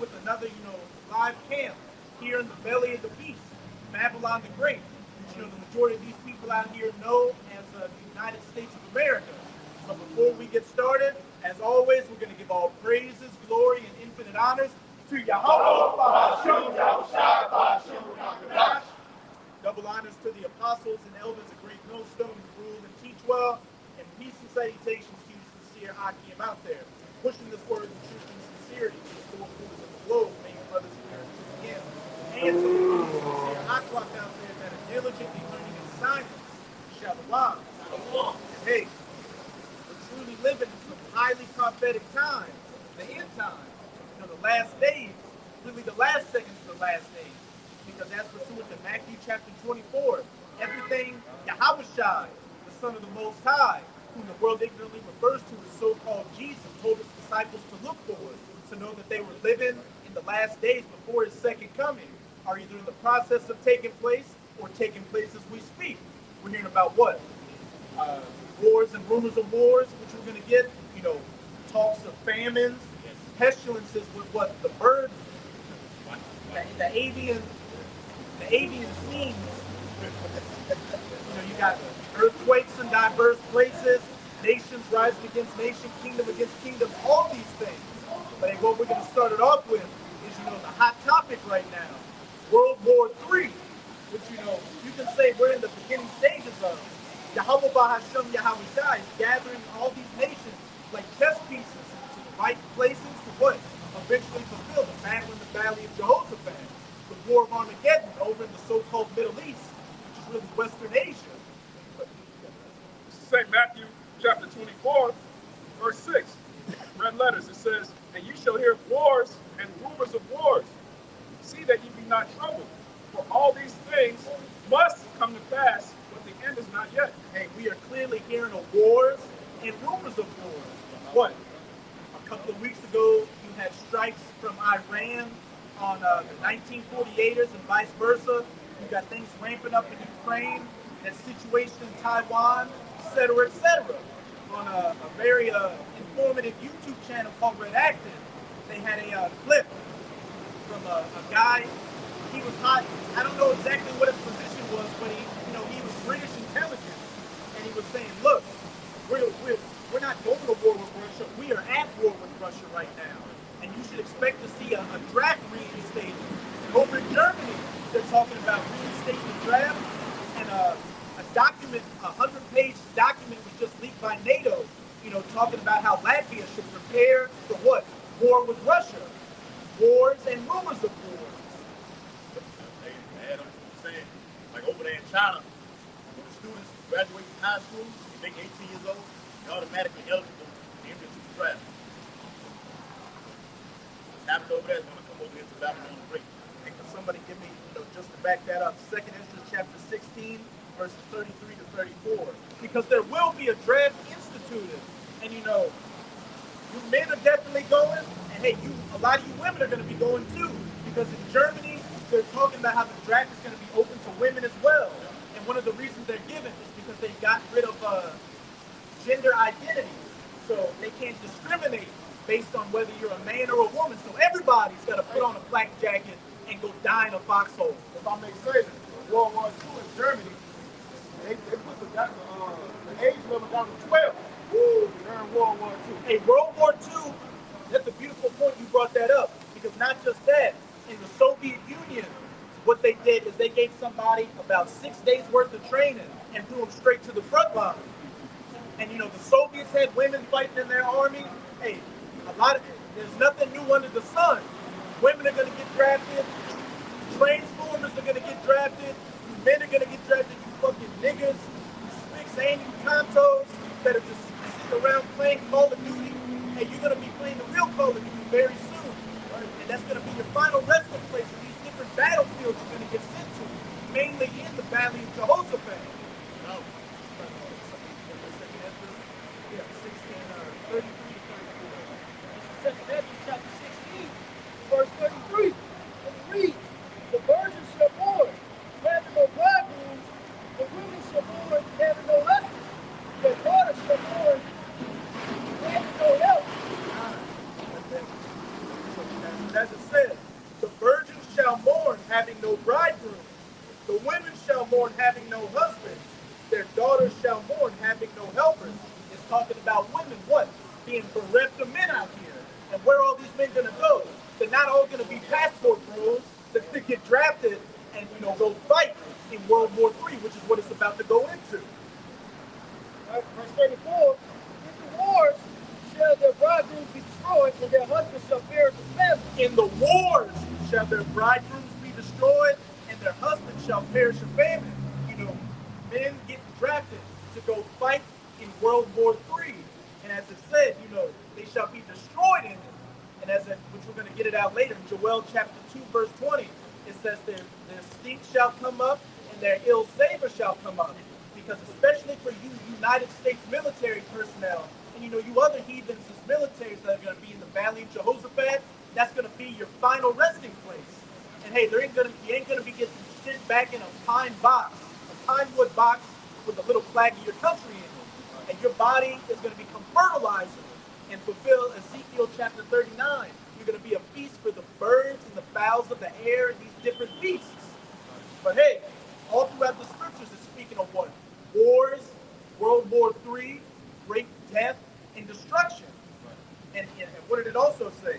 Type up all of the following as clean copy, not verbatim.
with another, live camp here in the belly of the beast, Babylon the Great, which, the majority of these people out here know as the United States of America. So before we get started, as always, we're going to give all praises, glory, and infinite honors to Yahweh. Double honors to the apostles and elders of Great Millstone who rule and teach well, and peace and salutations to you sincere Akim out there, pushing this word in truth and sincerity to the four corners of the globe, making brothers and sisters again, and to the sincere Akwak out there that are diligently learning in science, Shalom. And hey, we're truly living in some highly prophetic times, the end times, the last days, really the last seconds of the last days. Because as pursuant to Matthew chapter 24, everything Yahushai, the Son of the Most High, whom the world ignorantly refers to as so-called Jesus, told his disciples to look for, to know that they were living in the last days before his second coming, are either in the process of taking place or taking place as we speak. We're hearing about what? Wars and rumors of wars, which we're going to get, talks of famines, pestilences with what? The bird, the avian scenes. You got earthquakes in diverse places, nations rising against nation, kingdom against kingdom, all these things. But what we're going to start it off with is, the hot topic right now, World War III, which, you can say we're in the beginning stages of. Yahweh Bahasham Yahweh is gathering all these nations like chess pieces into the right places to what? Eventually fulfill the battle in the Valley of Jehoshaphat. The War of Armageddon over in the so-called Middle East, which is really Western Asia. St. Matthew chapter 24, verse 6. Red letters, it says, "And you shall hear of wars and rumors of wars. See that ye be not troubled, for all these things must come to pass, but the end is not yet." Hey, we are clearly hearing of wars and rumors of wars. What? A couple of weeks ago, you had strikes from Iran on the 1948ers and vice versa. You got things ramping up in Ukraine, that situation in Taiwan, etc., etc. On a very informative YouTube channel called Red Active, they had a clip from a guy. He was hot. I don't know exactly what his position was, but he was British intelligence, and he was saying, "Look, we're not going to war with Russia. We are at war with Russia right now. And you should expect to see a draft reinstated." Over in Germany, they're talking about reinstating the draft, and a document, a 100-page document was just leaked by NATO, talking about how Latvia should prepare for what? War with Russia. Wars and rumors of wars. Hey, man, I'm saying, like over there in China, when the students graduate from high school, they make 18 years old, they're automatically eligible to enter into the draft. Happened over there is going to come over here to Babylon the Great. And can somebody give me, just to back that up, 2nd Ezra chapter 16, verses 33 to 34. Because there will be a draft instituted. And you men are definitely going, and hey, a lot of you women are going to be going too. Because in Germany, they're talking about how the draft is going to be open to women as well. And one of the reasons they're given is because they got rid of gender identity. So they can't discriminate based on whether you're a man or a woman. So everybody's got to put on a flak jacket and go die in a foxhole. If I may say that, World War II in Germany, they put the age limit down to 12 during World War II. Hey, World War II, that's a beautiful point you brought that up. Because not just that, in the Soviet Union, what they did is they gave somebody about 6 days worth of training and threw them straight to the front line. And the Soviets had women fighting in their army. Hey, there's nothing new under the sun. Women are going to get drafted. Transformers are going to get drafted. Men are going to get drafted. You fucking niggas, you spicks and you tontos that are just sitting around playing Call of Duty. And you're going to be playing the real Call of Duty very soon. Right? And that's going to be your final resting place in these different battlefields you're going to get sent to. Mainly in the Valley of Jehoshaphat. No. Yeah, 16, 33 to 34. Matthew chapter 16, verse 33. And it reads, "The virgins shall born, having no bridegrooms, the women shall born, having no husbands, their daughters shall born, having no help." as it says, the virgins shall mourn, having no bridegroom. The women shall mourn, having no husbands. Their daughters shall mourn, having no helpers. It's talking about women, what? Being bereft of men out here. And where are all these men going to go? They're not all going to be passport bros. They're going to get drafted and, go fight in World War III, which is what it's about to go into. Verse 34, in the wars shall their bridegrooms be destroyed, and their husbands shall perish with famine. In the wars shall their bridegrooms be destroyed, and their husbands shall perish of famine. Men get drafted to go fight in World War III. And as it said, they shall be destroyed in it. And which we're going to get it out later, in Joel chapter 2, verse 20, it says their stink shall come up, and their ill savor shall come up. Because especially for you United States military personnel, and you other heathens as militaries that are going to be in the Valley of Jehoshaphat, that's going to be your final resting place. And hey, you ain't going to be getting sent back in a pine wood box with a little flag of your country in it. And your body is going to become fertilizer and fulfill Ezekiel chapter 39. You're going to be a feast for the birds and the fowls of the air and these different beasts. But hey, all throughout the scriptures it's speaking of what? Wars, World War III, great death, and destruction. And what did it also say?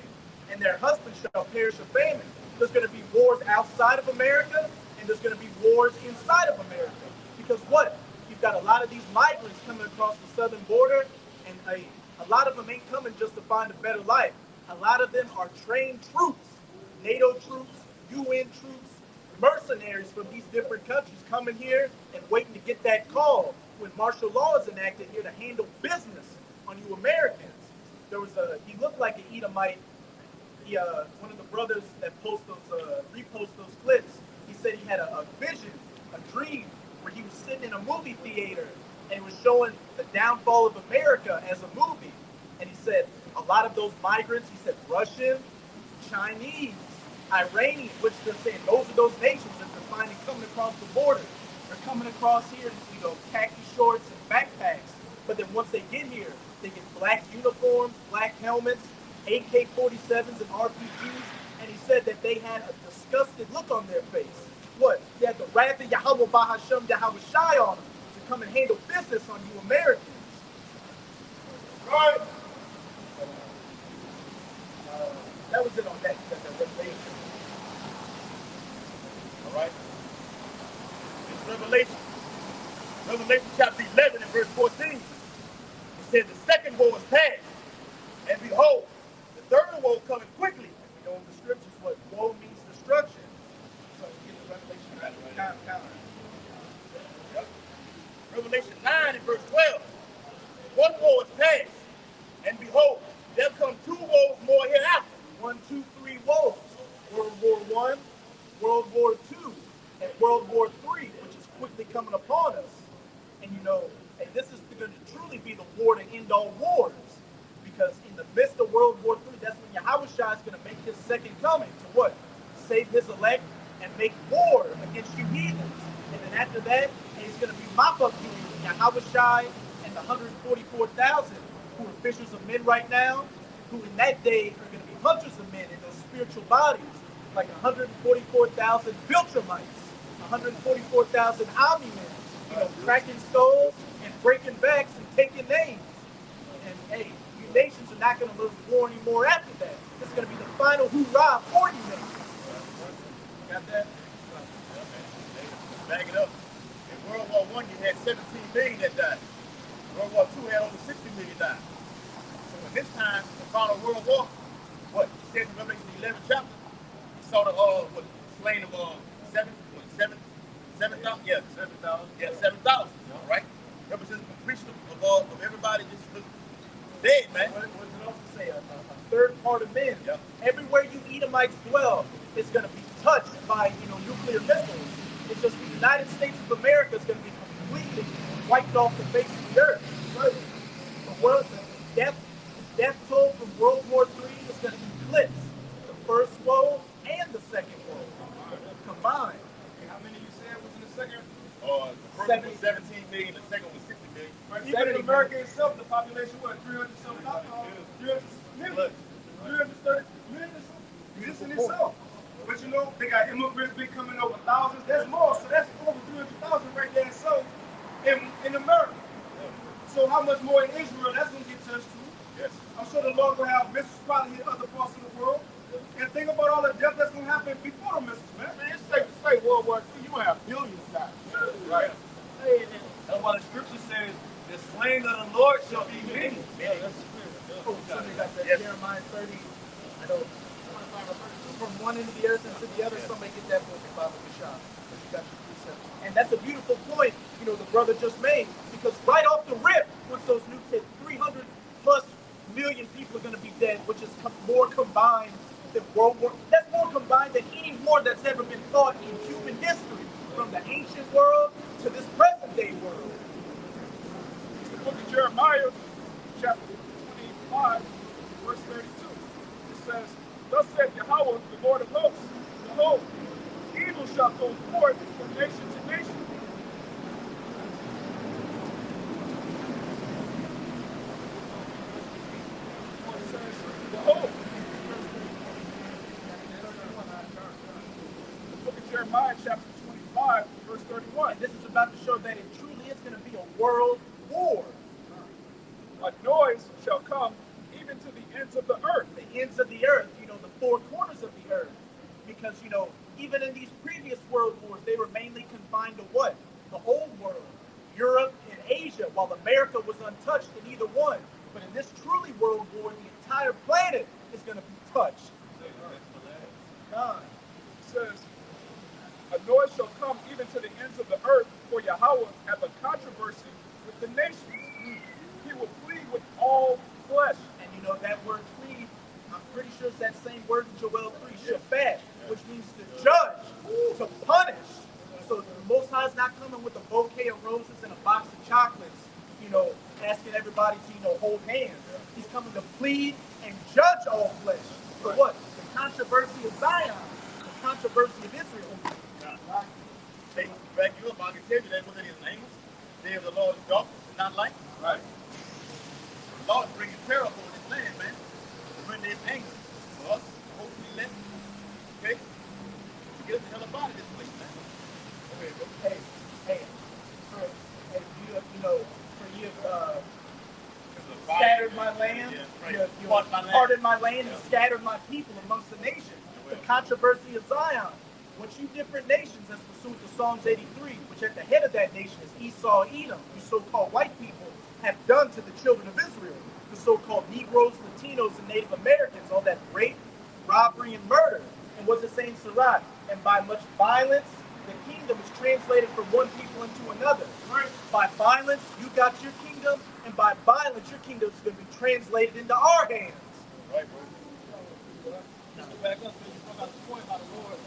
And their husbands shall perish of famine. There's going to be wars outside of America, and there's going to be wars inside of America. Because what? You've got a lot of these migrants coming across the southern border, and a lot of them ain't coming just to find a better life. A lot of them are trained troops, NATO troops, UN troops, mercenaries from these different countries coming here and waiting to get that call when martial law is enacted here to handle business on you Americans. He looked like an Edomite. One of the brothers that repost those clips, he said he had a vision, a dream, where he was sitting in a movie theater and it was showing the downfall of America as a movie. And he said a lot of those migrants, he said Russian, Chinese, Iranian, which they're saying those are those nations that they're finding coming across the border. They're coming across here in khaki shorts and backpacks. But then once they get here, they get black uniforms, black helmets, AK-47s and RPGs, and he said that they had a disgusted look on their face. What? They had the wrath of Yahweh Bahasham Yahweh Shai on them to come and handle business on you Americans. Right. That was it on that revelation. All right. It's Revelation chapter 11 and verse 14. It says the second woe is past, and behold, the third woe coming quickly. And we know in the scriptures what woe means destruction. So we get the revelation count. Yep. Revelation 9 and verse 12. One woe is past, and behold, there come two woes more hereafter. 1, 2, 3 woes. World War I, World War II, and World War III, which is quickly coming upon us. And and this is going to truly be the war to end all wars. Because in the midst of World War III, that's when Yahweh Shai is going to make his second coming to what? Save his elect and make war against you heathens. And then after that, he's going to be mop up you, Yahweh Shai and the 144,000 who are fishers of men right now, who in that day are going to be hunters of men in those spiritual bodies, like 144,000 Viltramites, 144,000 Omni-Men, cracking skulls and breaking backs and taking names. And hey, you nations are not going to live war anymore after that. It's going to be the final hoorah for you nations. Got that? Back it up. In World War I, you had 17 million that died. World War II had over 60 million died. So in this time, the final World War, what? It says in Revelation 11th chapter, you saw the slain of 7,000? Yeah, 7,000. Yeah, 7,000. Right? Represents the completion of everybody just dead, man. What does it also say? A third part of men. Yep. Everywhere you Edomites dwell is going to be touched by nuclear missiles. It's just the United States of America is going to be completely wiped off the face of the earth. Right? The death toll from World War III is going to eclipse the first woe and the second woe combined. How many you said was in the second? The first was 17 million, the second was 60 million. Right, even in America itself, the population, what, 300 something? 300 million? 330 million or something? You beautiful in point. itself. But you know, they got immigrants been coming over thousands. There's more, so that's over 300,000 right there. So in America. So how much more in Israel? That's gonna get touched too. Yes. I'm sure the Lord will have missiles probably hit other parts of the world. And think about all the death that's gonna happen before the missiles, man. Man, it's safe to say World War II, you gonna have billions die. Right. Hey, and That's why the scripture says the slain of the Lord shall be many. Oh, somebody got that Yes. Jeremiah 30. I know 25 or 32 from one end of the earth into the other. Somebody get that book and Bible Bishop. Because you got your precepts. And that's a beautiful point, you know, the brother just made. Because right off the rip, once those nukes hit, 300 plus million people are going to be dead, which is more combined than World War. That's more combined than any war that's ever been fought in human history, from the ancient world to this present day world. The book of Jeremiah, chapter 25, verse 32. It says, thus saith Yahweh, the Lord of hosts, behold, evil shall go forth from nation to nation. It says, behold, the book of Jeremiah, chapter 25, verse 31. And this is about to show that it truly is going to be a world war. A noise shall come even to the ends of the earth. The ends of the earth, you know, the four corners of the earth. Because, you know, even in these previous world wars, they were mainly confined to what? The old world, Europe and Asia, while America was untouched in either one. But in this truly world war, the entire planet is going to be touched. God. It says, a noise shall come even to the ends of the earth, for Yahweh hath a controversy with the nations. He will plead with all flesh. And you know, that word plead, I'm pretty sure it's that same word in Joel 3, shaphat, which means to judge, to punish. So the Most High is not coming with a bouquet of roses and a box of chocolates, you know, asking everybody to, you know, hold hands. He's coming to plead and judge all flesh. For what? The controversy of Zion, the controversy of Israel. Hey, back you up, I can tell you that was in his name. Day of the Lord's darkness and not light. Right. The Lord bringing terror upon this land, man. When there's anger for us, hopefully let, okay, to get the hell up out of this place, man. Okay, go. Hey, you know, for you scattered my land, you parted my land and scattered my people amongst the nations. The controversy of Zion. What you different nations, as pursuant to Psalms 83, which at the head of that nation is Esau, Edom, you so-called white people, have done to the children of Israel, the so-called Negroes, Latinos, and Native Americans, all that rape, robbery, and murder. And what's it saying, Sirach? And by much violence, the kingdom is translated from one people into another. Right? By violence, you got your kingdom, and by violence, your kingdom is going to be translated into our hands. Right, bro. just to back up, you brought out the point about the Lord.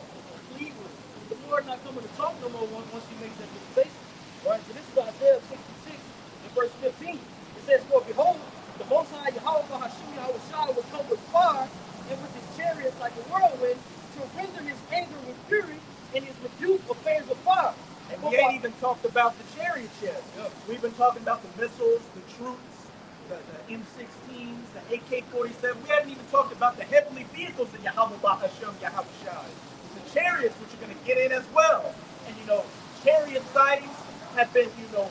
The Lord not coming to talk no more once he makes that dispensation. Right? So this is Isaiah 66 and verse 15. It says, for behold, the Most High Yahweh Hashem Yahweh Shah will come with fire and with his chariots like a whirlwind to render his anger with fury and his rebuke of flames of fire. And we ain't even talked about the chariots yet. Yeah. We've been talking about the missiles, the troops, the M16s, the AK-47. We haven't even talked about the heavenly vehicles that Yahweh Hashem Yahweh Shah. The chariots, which are going to get in as well. And, you know, chariot sightings have been, you know,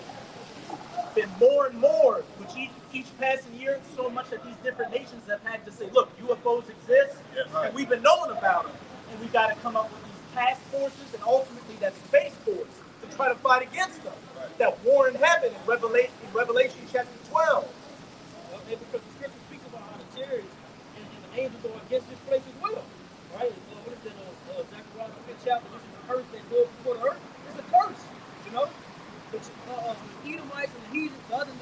been more and more, which each passing year, so much that these different nations have had to say, look, UFOs exist, and we've been knowing about them. And we've got to come up with these task forces and ultimately that space force to try to fight against them. That war in heaven in Revelation chapter 12. Well, because the scripture speaks about how the chariots and the angels are against this place as well. Right? What is it? Zechariah 5th chapter, this is the curse that goes before the earth. It's a curse, you know? The Edomites and the other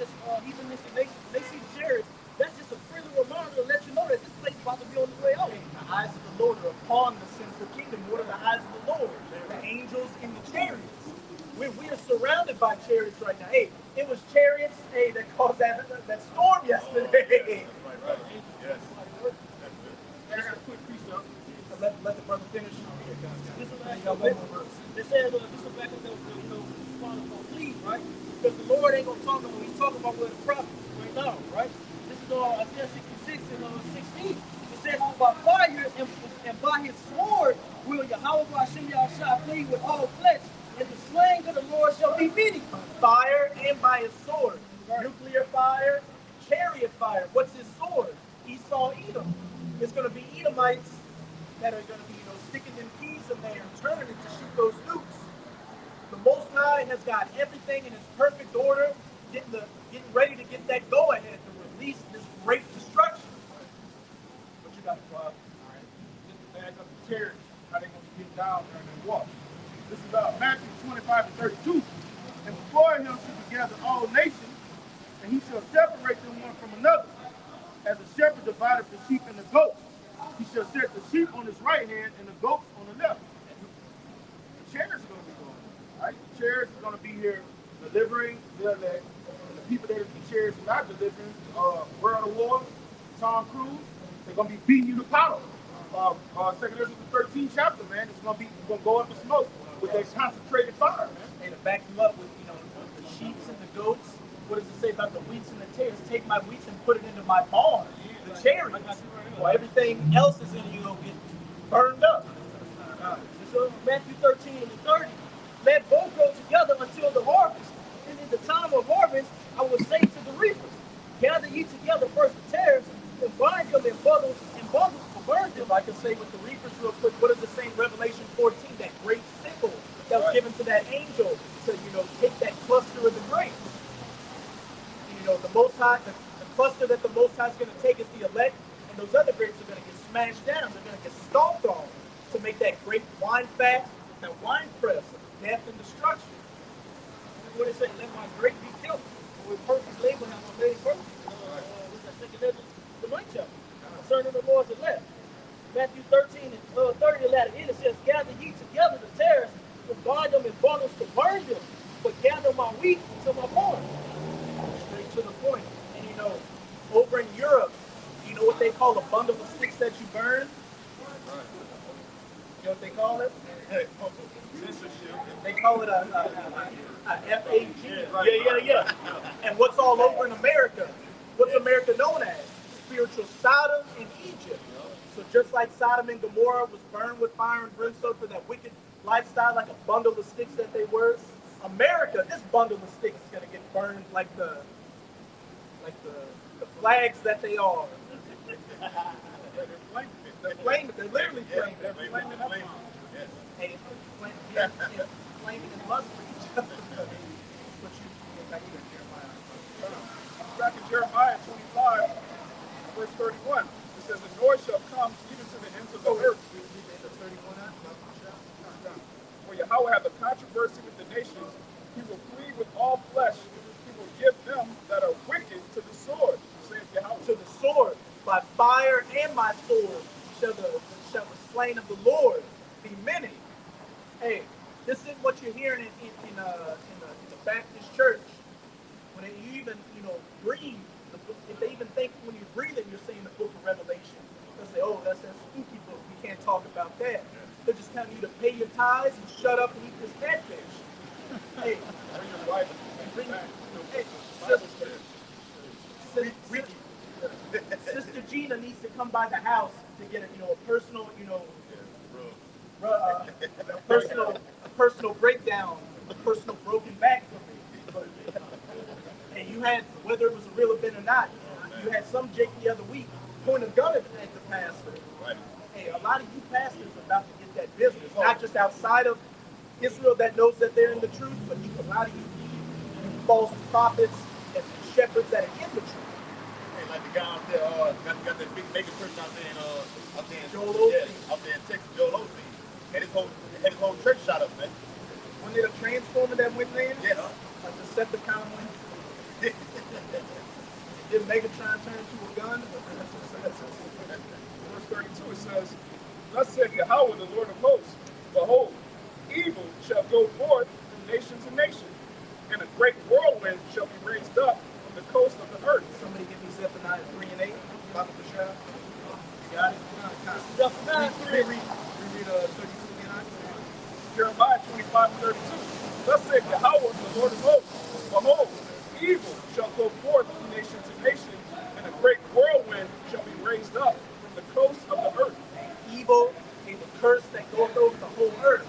heathenistic nations, they see the chariots. That's just a friendly reminder to let you know that this place is about to be on the way out. The eyes of the Lord are upon the sinful kingdom. What are the eyes of the Lord? The angels in the chariots. We are surrounded by chariots right now. Hey, it was chariots, hey, that caused that storm yesterday. Right. Yes. I got a quick precept. Let the brother finish. This is back up. They said this is back up the Chronicle please, right? Because the Lord ain't gonna talk about he's talking about with the prophets right now, right? This is Isaiah 66 and 16. It says about fire And by his sword will Yahweh Hashem Yahushua plead with all flesh, and the slaying of the Lord shall be many. Fire and by his sword. Nuclear fire, chariot fire. What's his sword? Esau, Edom. It's going to be Edomites that are going to be, sticking them keys in there and turning it to shoot those nukes. The Most High has got everything in its perfect order, getting ready to get that go-ahead to release this great destruction. What you got, Bob? All right. Just to back up the chariots, how they going to get down during their walk. This is Matthew 25 and 32. And before him shall be gathered all nations, and he shall separate them one from another, as a shepherd divided the sheep and the goats. He shall set the sheep on his right hand and the goats on the left. The chariots are going to be going. Right? The chariots are going to be here delivering the elect. And the people that the chariots are not delivering, World of War, Tom Cruise, they're going to be beating you to powder. Second Ezra, the 13th chapter, man, it's going to go up in smoke with that concentrated fire, man. And to back you up with, the sheep and the goats, what does it say about the wheats and the tares? Take my wheats and put it into my barn. The chariots. Well, everything else is in you will get burned up. So Matthew 13 and 30, let both go together until the harvest. And in the time of harvest, I will say to the reapers, gather ye together first the tares, and bind them in bundles for burn them. If I can say with the reapers real quick, what does it say in Revelation 14? That great sickle that was given to that angel to, take that cluster of the grapes. And, the Most High, the cluster that the Most High is going to take is the elect, and those other grapes are going to get smashed down. They're going to get stomped on to make that great wine fat, that wine press of death and destruction. What it say? Let my grape be killed. With perfect labor have my lady perfect. What's that second Ezra? The 9th chapter. Concerning the Lord's elect. Matthew 13 and 30, the latter end, it says, gather ye together the tares, and bind them in bundles to burn them, but gather my wheat into my barn. Straight to the point. And over in Europe, you know what they call a bundle of sticks that you burn? You know what they call it? They call it a FAG. Yeah. And what's all over in America? What's America known as? Spiritual Sodom and Egypt. So just like Sodom and Gomorrah was burned with fire and brimstone for that wicked lifestyle, like a bundle of sticks that they were, America, this bundle of sticks is going to get burned like the flags that they are. They're flaming. They're literally flaming. They're flaming up. Hey, flaming and lust for each other. But you get back to Jeremiah. Back in Jeremiah 25, verse 31, it says, the Lord shall come even to the ends of the earth. For Yahweh hath a controversy with the nations. He will plead with all flesh. He will give them that are wicked to the sword, saith Yahweh. To the sword, by fire and by sword shall the slain of the Lord be many. Hey, this is what you're hearing in the Baptist church. When you even, breathe, if they even think when you breathe it, you're saying the book of Revelation. They'll say, oh, that's that spooky book. We can't talk about that. They're just telling you to pay your tithes and shut up and eat this catfish. Hey, Bring your wife bring, back. hey, Sister Gina needs to come by the house to get a personal, a personal breakdown, a personal broken back for me. And you had, whether it was a real event or not, you had some Jake the other week point a gun at the pastor. Right. Hey, a lot of you pastors are about to get that business, not just outside of Israel that knows that they're in the truth, but a lot of you false prophets and shepherds that are in the truth. Hey, like the guy out there, got that big mega church out there in Joel Osteen. Yeah, out there in Texas, Joel Osteen. Had his whole church shot up, man. Wasn't it a transformer that went in? Yes. A Decepticon went. Did Megatron turn into a gun? Verse 32, it says, thus saith Yahweh, the Lord of hosts, behold, evil shall go forth from nation to nation, and a great whirlwind shall be raised up from the coast of the earth. Somebody give me Zephaniah 3 and 8. Bible Michelle. You got it? Zephaniah 3. Reread 32 again. Jeremiah 25 and 32. Thus saith Yahweh, the Lord of hosts, behold, evil shall go forth from nation to nation, and a great whirlwind shall be raised up from the coast of the earth. Evil curse that goeth over the whole earth.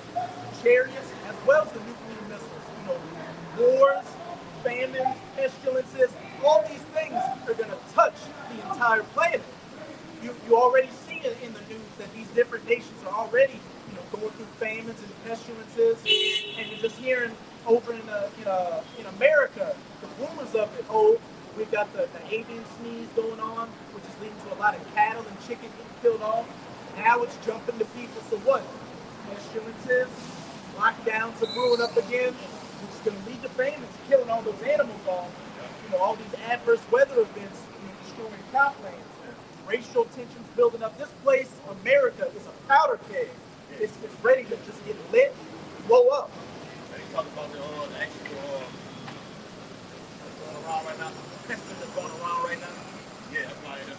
Chariots as well as the nuclear missiles. Wars, famines, pestilences, all these things are going to touch the entire planet. You already see it in the news that these different nations are already going through famines and pestilences, and you're just hearing over in America the rumors of it. Oh, we've got the avian sneeze going on, which is leading to a lot of cattle and chicken getting killed off. Now it's jumping to people. So what? Pestilences, lockdowns are brewing up again, which is going to lead to famines, killing all those animals off. All these adverse weather events, destroying croplands. Racial tensions building up. This place, America, is a powder keg. It's ready to just get lit, blow up. And he talked about the actual going around right now. The pestilence that's going around right now. Yeah, that's why it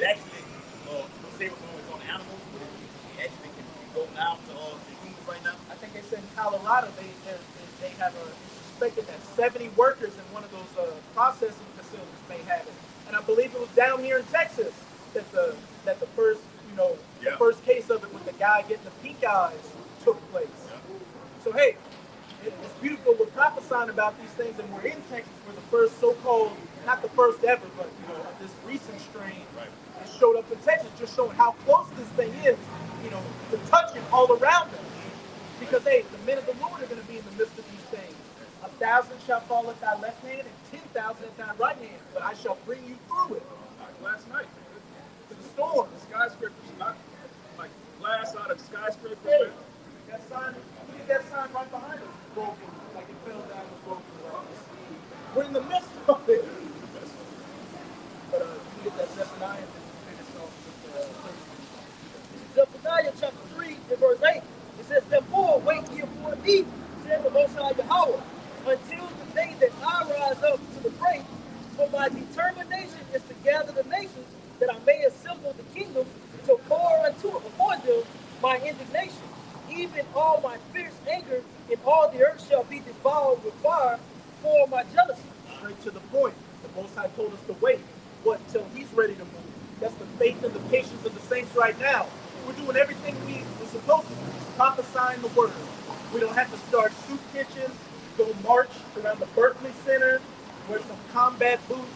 actually, let's say what's on the animals, but it actually can go down to the humans right now. I think they said in Colorado they have suspected that 70 workers in one of those processing facilities may have it. And I believe it was down here in Texas that the first the first case of it with the guy getting the pink eyes took place. Yeah. So hey, it's beautiful. We're prophesying about these things, and we're in Texas. We're the first so-called, not the first ever, but this recent strain that showed up in Texas, just showing how close this thing is, to touching all around us. Because hey, the men of the Lord are going to be in the midst of these things. 1,000 shall fall at thy left hand, and 10,000 at thy right hand, but I shall bring you through it. Like last night, to the storm. The skyscrapers, not like glass out of skyscrapers. Hey, that sign, look at that sign right behind us, broken, like it fell down and broken. We're in the midst of it. But you get that Zephaniah and finish off with Zephaniah chapter 3 and verse 8. It says, therefore wait ye upon me, said the Most High Yahweh, until the day that I rise up to the break. For my determination is to gather the nations, that I may assemble the kingdoms, to pour upon them my indignation. Even all my fierce anger, and all the earth shall be devoured with fire for my jealousy. Straight to the point. The Most High told us to wait. What? Until He's ready to move. That's the faith and the patience of the saints right now. We're doing everything we're supposed to do. Prophesying the word. We don't have to start soup kitchens, go march around the Berkeley Center, wear some combat boots,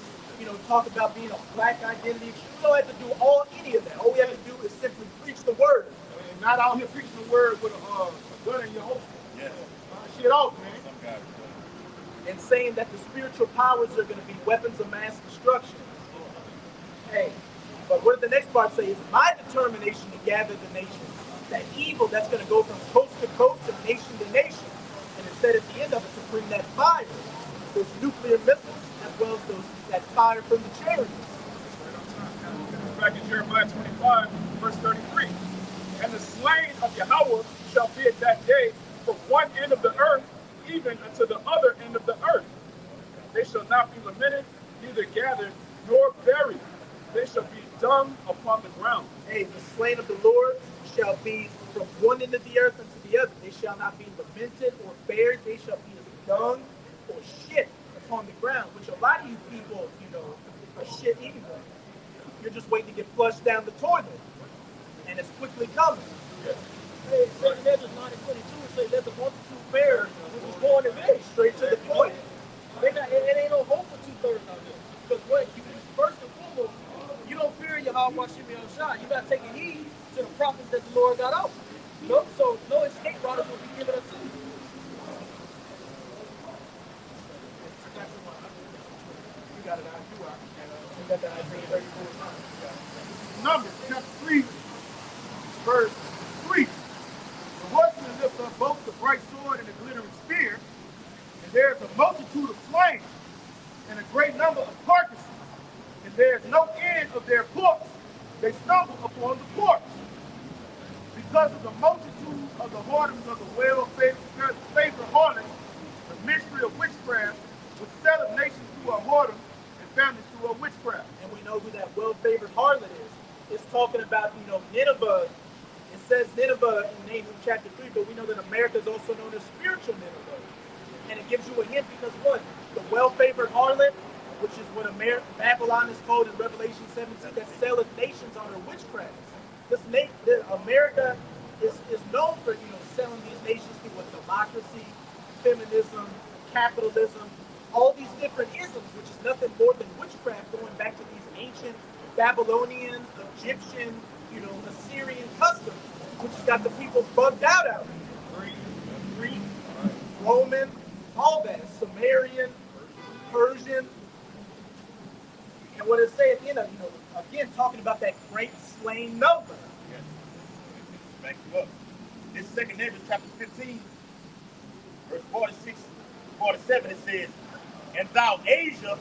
talk about being a black identity. We don't have to do any of that. All we have to do is simply preach the word. And not out here preaching the word with a gun in your holster. Yeah. Shit off, man. And saying that the spiritual powers are going to be weapons of mass destruction. Hey, but what did the next part say? It's my determination to gather the nations. That evil that's going to go from coast to coast and nation to nation. And it said at the end of it to bring that fire, those nuclear missiles, as well as that fire from the chariots. Back in Jeremiah 25, verse 33. And the slain of Yahweh shall be at that day from one end of the earth even unto the other end of the earth. They shall not be lamented, neither gathered nor buried. They shall be dung upon the ground. Hey, the slain of the Lord shall be from one end of the earth unto the other. They shall not be lamented or buried. They shall be as dung or shit upon the ground, which a lot of you people, are shit anyway. You're just waiting to get flushed down the toilet. And it's quickly coming. Hey, Second Ezra 9:22 say, let the multitude perish, which was born in men. Straight to the point. It ain't no hope for 2/3 out there. Because first and foremost, you don't fear Yahweh Shimei Shah. You got to take heed to the prophets that the Lord got out. So no escape routes will be given unto you. You got it out. You got that Isaiah 34. Numbers chapter 3, verse 3. The horsemen lift up both the bright sword and the glittering spear, and there is a multitude of slain, and a great number of carcasses, and there is no end of their corpse. They stumble upon the corpse. Because of the multitude of the whoredoms of the well-favored harlot, the mystery of witchcraft, which setteth nations through a whoredom and families through a witchcraft. And we know who that well-favored harlot is. It's talking about, Nineveh. It says Nineveh in Nahum chapter 3, but we know that America is also known as spiritual Nineveh. And it gives you a hint because what? The well-favored harlot, which is what Babylon is called in Revelation 17, that selleth nations on her witchcraft. America is known for selling these nations through what democracy, feminism, capitalism, all these different isms, which is nothing more than witchcraft going back to these ancient Babylonian, Egyptian, Assyrian customs, which has got the people bugged out here. Greek, Roman, all that, Sumerian, Persian, and what it say at the end of, again, talking about that great slain Nova. Yes. Back you up. This second Ezra chapter 15, verse 46, 47, it says, and thou Asia,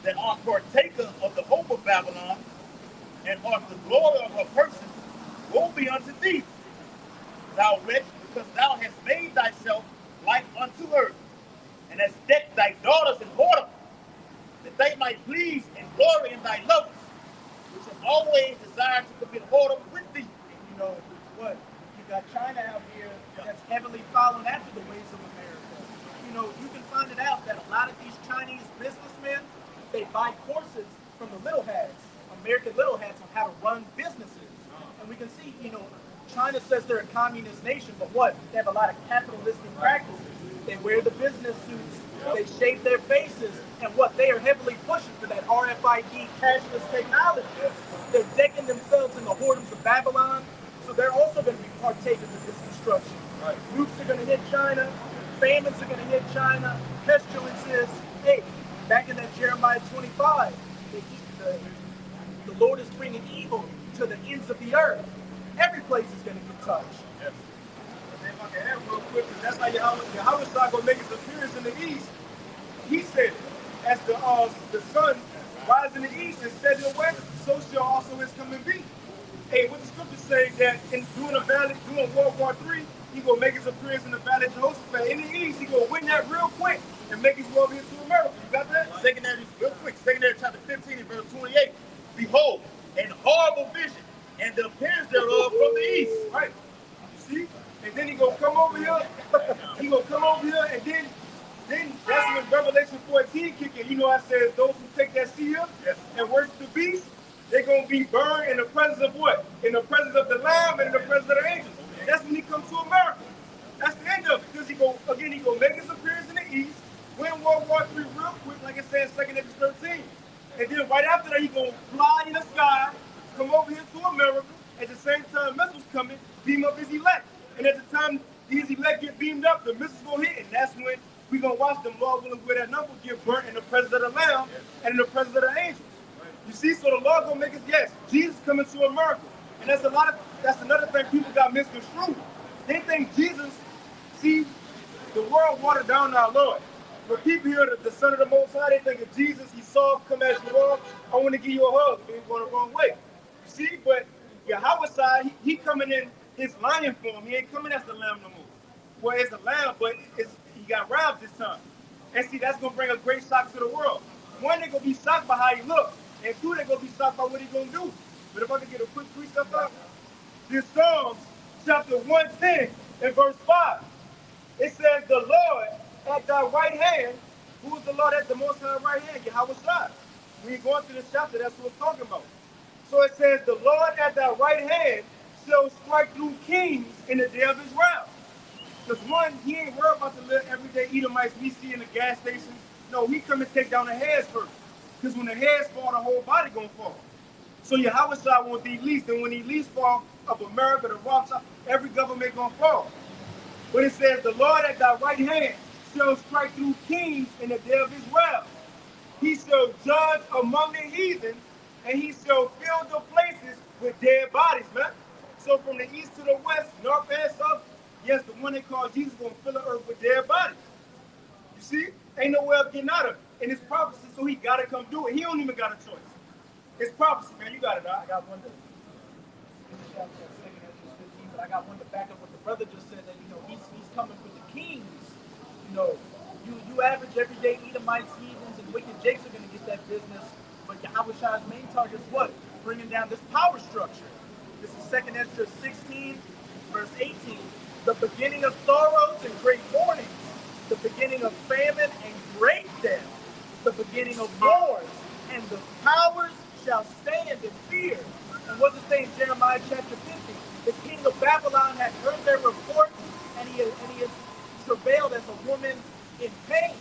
that art partaker of the hope of Babylon, and art the glory of her person, woe be unto thee, thou wretch, because thou hast made thyself like unto her, and hast decked thy daughters in whoredom, that they might please and glory in thy lovers, which have always desired to commit whoredom with thee. You know what? You got China out here that's heavily following after the ways of America. You can find it out that a lot of these Chinese businessmen, they buy courses from the little hats, American little hats, on how to run businesses. And we can see, China says they're a communist nation, but what? They have a lot of capitalistic practices. They wear the business suits, they shape their faces, and what? They are heavily pushing for that RFID cashless technology. They're decking themselves in the whoredoms of Babylon, so they're also going to be partakers of this destruction. Right. Nukes are going to hit China, famines are going to hit China, pestilences. Hey, back in that Jeremiah 25, the Lord is bringing evil to the ends of the earth. Every place is going to get touched. Yes. And if I can add real quick, because that's how Yahweh is not going to make his appearance in the east. He said, as the sun rises in the east and sets in the west, so shall also his coming be. Hey, what the scriptures say that during World War III, he gonna make his appearance in the Valley of Jehoshaphat. In the east, he gonna win that real quick and make his way over here to America. You got that? Secondary, real quick, secondary chapter 15 and verse 28. Behold, an horrible vision, and the appearance thereof from the east. Right. You see? And then he gonna come over here. He gonna come over here, and then that's when Revelation 14 kick in. I said those who take that seal and worship the beast, they're gonna be burned in the presence of what? In the presence of the Lamb and in the presence of the angels. That's when he comes to America. That's the end of it. Because he gonna make his appearance in the east, win World War III real quick, like it says in 2 Ezra 13. And then right after that, he gonna fly in the sky, come over here to America. At the same time, missiles coming, beam up his elect. And at the time these elect get beamed up, the missiles gonna hit, and that's when we gonna watch them, Lord willing, where that number get burnt in the presence of the Lamb and in the presence of the angels. You see, so the Lord gonna make us, yes, Jesus coming to America. And that's another thing people got misconstrued. They think Jesus, see, the world watered down our Lord. When people hear the Son of the Most High, they think of Jesus, he's soft, come as you are, I want to give you a hug. They're going the wrong way. You see, but Yahweh, he coming in his lion form. He ain't coming as the lamb no more. Well, it's a lamb, but he got robbed this time. And see, that's going to bring a great shock to the world. One, they're going to be shocked by how he looks. And two, they're going to be shocked by what he's going to do. But if I could get a quick precept out, this Psalms chapter 110 and verse 5. It says, the Lord at thy right hand. Who is the Lord at the Most High right hand? Yahweh Shai. When you go into this chapter, that's what it's talking about. So it says, the Lord at thy right hand shall strike through kings in the day of his wrath. Because one, he ain't worried about the little everyday Edomites we see in the gas stations. No, he come and take down the heads first. Because when the heads fall, the whole body gonna fall. So Yahweh Shai won't be least. And when he least fall of America, the rocks, every government gonna fall. But it says, the Lord at thy right hand shall strike through kings in the day of his wrath. He shall judge among the heathen, and he shall fill the places with dead bodies, man. So from the east to the west, north and south, yes, the one they call Jesus gonna fill the earth with dead bodies. You see? Ain't no way of getting out of it. And it's prophecy, so he gotta come do it. He don't even got a choice. It's prophecy, man. You got it, I got one to but I got one to back up what the brother just said, that he's coming for the kings. You average everyday Edomites, heathens, and wicked Jakes are going to get that business. But Yahweh Shai's main target is what? Bringing down this power structure. This is 2 Ezra 16, verse 18. The beginning of sorrows and great mournings. The beginning of famine and great death. The beginning of wars. And the powers shall stand in fear And what's it say in Jeremiah chapter 50? The king of Babylon had heard their report, and he has travailed as a woman in pain.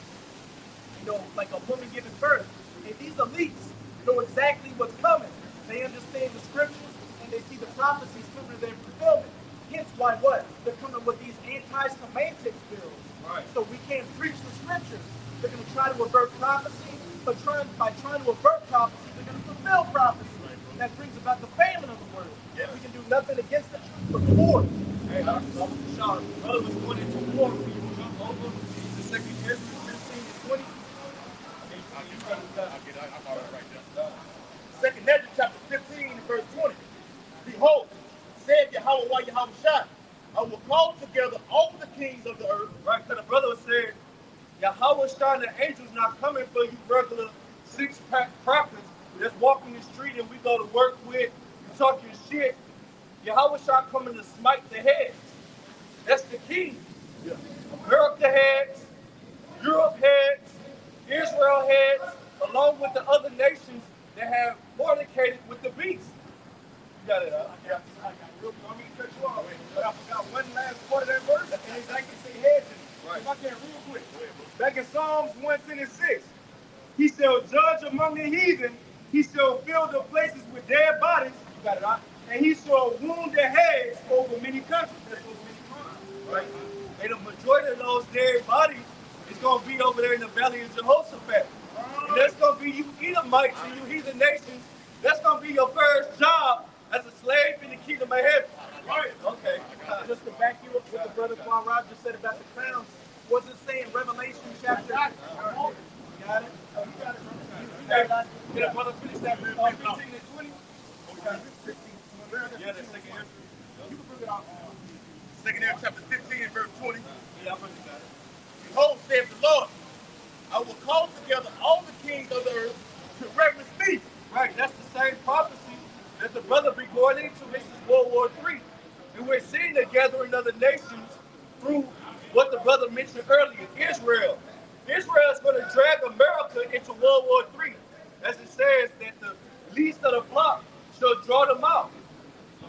Like a woman giving birth. And these elites know exactly what's coming. They understand the scriptures and they see the prophecies coming to their fulfillment. Hence why what? They're coming with these anti-Semitic bills. Right. So we can't preach the scriptures. They're going to try to avert prophecy, but by trying to avert prophecy, they're going to fulfill prophecy. That brings about the famine of the word. Yeah. We can do nothing against the truth but the war. Hey, I'm Sean. Brother was going into war. Can you jump over the second Ezra 15 and 20? I'm all right there. Second Ezra chapter 15 and verse 20. Behold, said Yahweh Shai, I will call together all the kings of the earth. Right, because the brother said, Yahweh Shai, the angels not coming for you regular six-pack crackers that's walking the street and we go to work with, you talk your shit. Yahweh Shai coming to smite the heads. That's the key. Yeah. America heads, Europe heads, Israel heads, along with the other nations that have fornicated with the beast. You got it, huh? Yeah. I got it. Real quick. I mean, cut you off. But I forgot one last part of that verse. And exactly say heads in it. Right. If I can, real quick. Back in Psalms 126, he shall judge among the heathen. He shall fill the places with dead bodies. You got it, huh? And he shall wound the heads over many countries. That's over many crimes. Right. And the majority of those dead bodies is going to be over there in the valley of Jehoshaphat. And that's going to be you Edomites and you heathen nations. That's going to be your first job as a slave in the kingdom of heaven. Right. Okay. Just to back you up what the brother Juan Rob just said about the crowns, what's it say in Revelation chapter? You got it? Oh, you got it? You got it? Can a brother finish that 15 and 20? Yeah, that's second Ezra. You can bring it out. Second Ezra chapter 15 and verse 20. Yeah, I got it. Behold, saith the Lord, I will call together all the kings of the earth to reverence me. Right, that's the same prophecy that the brother be going into. This is World War III. And we're seeing the gathering of the nations through what the brother mentioned earlier, Israel. Israel is going to drag America into World War III. As it says that the least of the flock shall draw them out.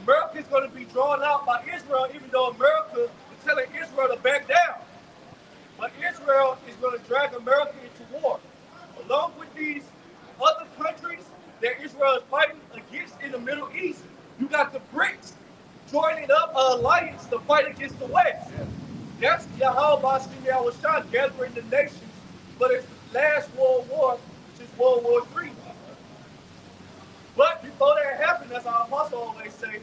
America is going to be drawn out by Israel, even though America is telling Israel to back down. But Israel is going to drag America into war. Along with these other countries that Israel is fighting against in the Middle East, you got the BRICS joining up an alliance to fight against the West. That's Yahweh Shai gathering the nations for this last World War, which is World War III. But before that happened, as our apostle always say,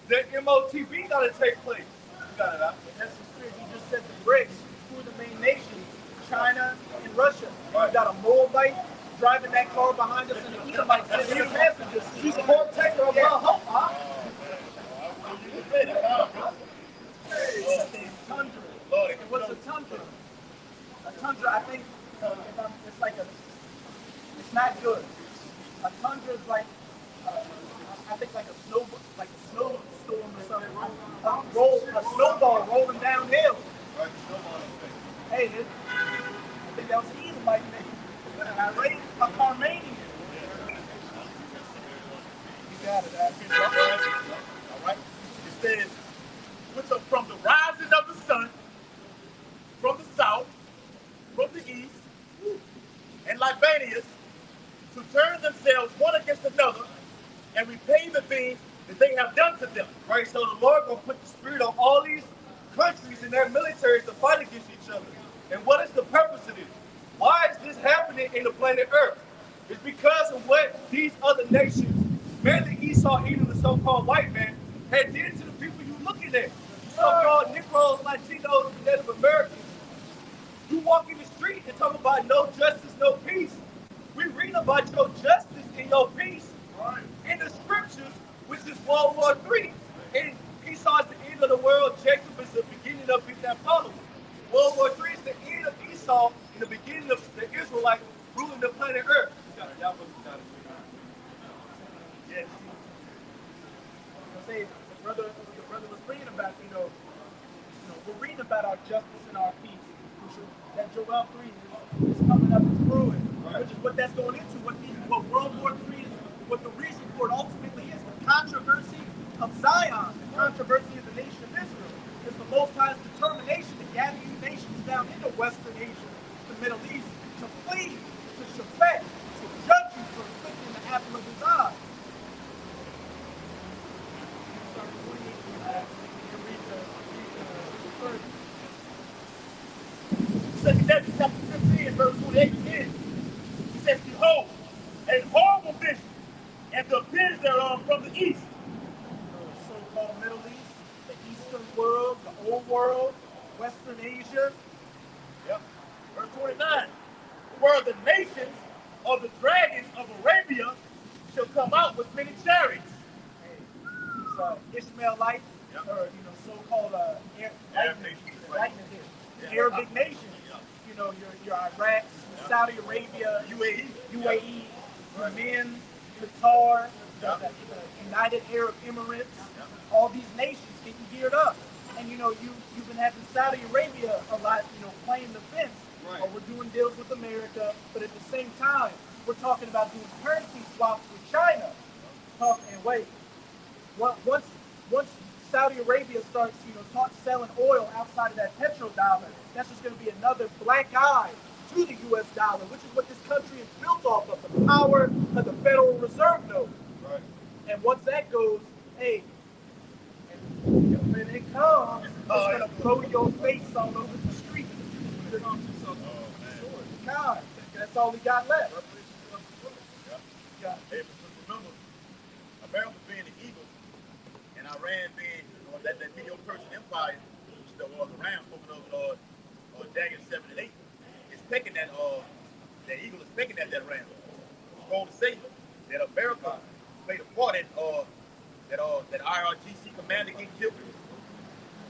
the MOTB got to take place. You got it, huh? That's the spirit. He just said the BRICS. Who are the main nations? China and Russia. Right. You got a Moabite driving that car behind us and the Edomite sitting in the passengers. She's a partaker of our hope, huh? Tundra. What's a tundra? A tundra, I think, it's like it's not good. A tundra is like, I think like a snowstorm or something. A snowball rolling downhill. Hey, I think that was an Edomite name. And I raised a Carmanian. You got it, All right. It says, which are from the rising of the sun, from the south, from the east, and Libanians, to turn themselves one against another and repay the things that they have done to them. Right, so the Lord gonna put the spirit on all these countries and their militaries to fight against each other. And what is the purpose of this? Why is this happening in the planet Earth? It's because of what these other nations, mainly Esau, Edom, the so-called white man, had did to the people you looking at. So-called Negroes, Latinos, and Native Americans. You walk in the street and talk about no justice, no peace. We read about your justice and your peace in the scriptures, which is World War III. And Esau is the end of the world. Jacob is the beginning of it that follows. World War III is the end of Esau and the beginning of the Israelites ruling the planet Earth. Y'all got it. Yes. Say the brother was reading about, we're reading about our justice and our peace. That Joel 3 is coming up, it's brewing, which is what that's going into, what World War III is, what the reason for it ultimately is, the controversy of Zion, the controversy of the nation of Israel. It's the Most High's determination to gather you nations down into Western Asia, the Middle East, to flee, to shafet, to judge you for afflicting the apple of his eye. Second Ezra chapter 15, verse 28 again. He says, behold, a horrible vision, and the appearance thereof from the east. The so-called Middle East, the Eastern world, the Old World, Western Asia. Yep. Verse 29. Where the nations of the dragons of Arabia shall come out with many chariots. These Ishmaelite, Yep. or so-called Arab nations. Arabic nations. You know, your Iraq, Saudi Arabia, UAE, Yemen, Qatar, the United Arab Emirates. All these nations getting geared up. And you've been having Saudi Arabia a lot, playing the fence. Right. Or we're doing deals with America, but at the same time, we're talking about doing currency swaps with China. And wait, once Saudi Arabia starts, selling oil outside of that petrodollar, that's just going to be another black eye to the U.S. dollar, which is what this country is built off of, the power of the Federal Reserve note. Right. And once that goes, hey, when it comes, it's going to blow your face all over the street. God, that's all we got left. Yeah. Hey, but remember, America being the eagle, and Iran being that Medo-Persian Empire, which was around spoken of Daniel 7 and 8, is picking that eagle is picking at that ram. It's going to say that America played a part in that IRGC commander getting killed,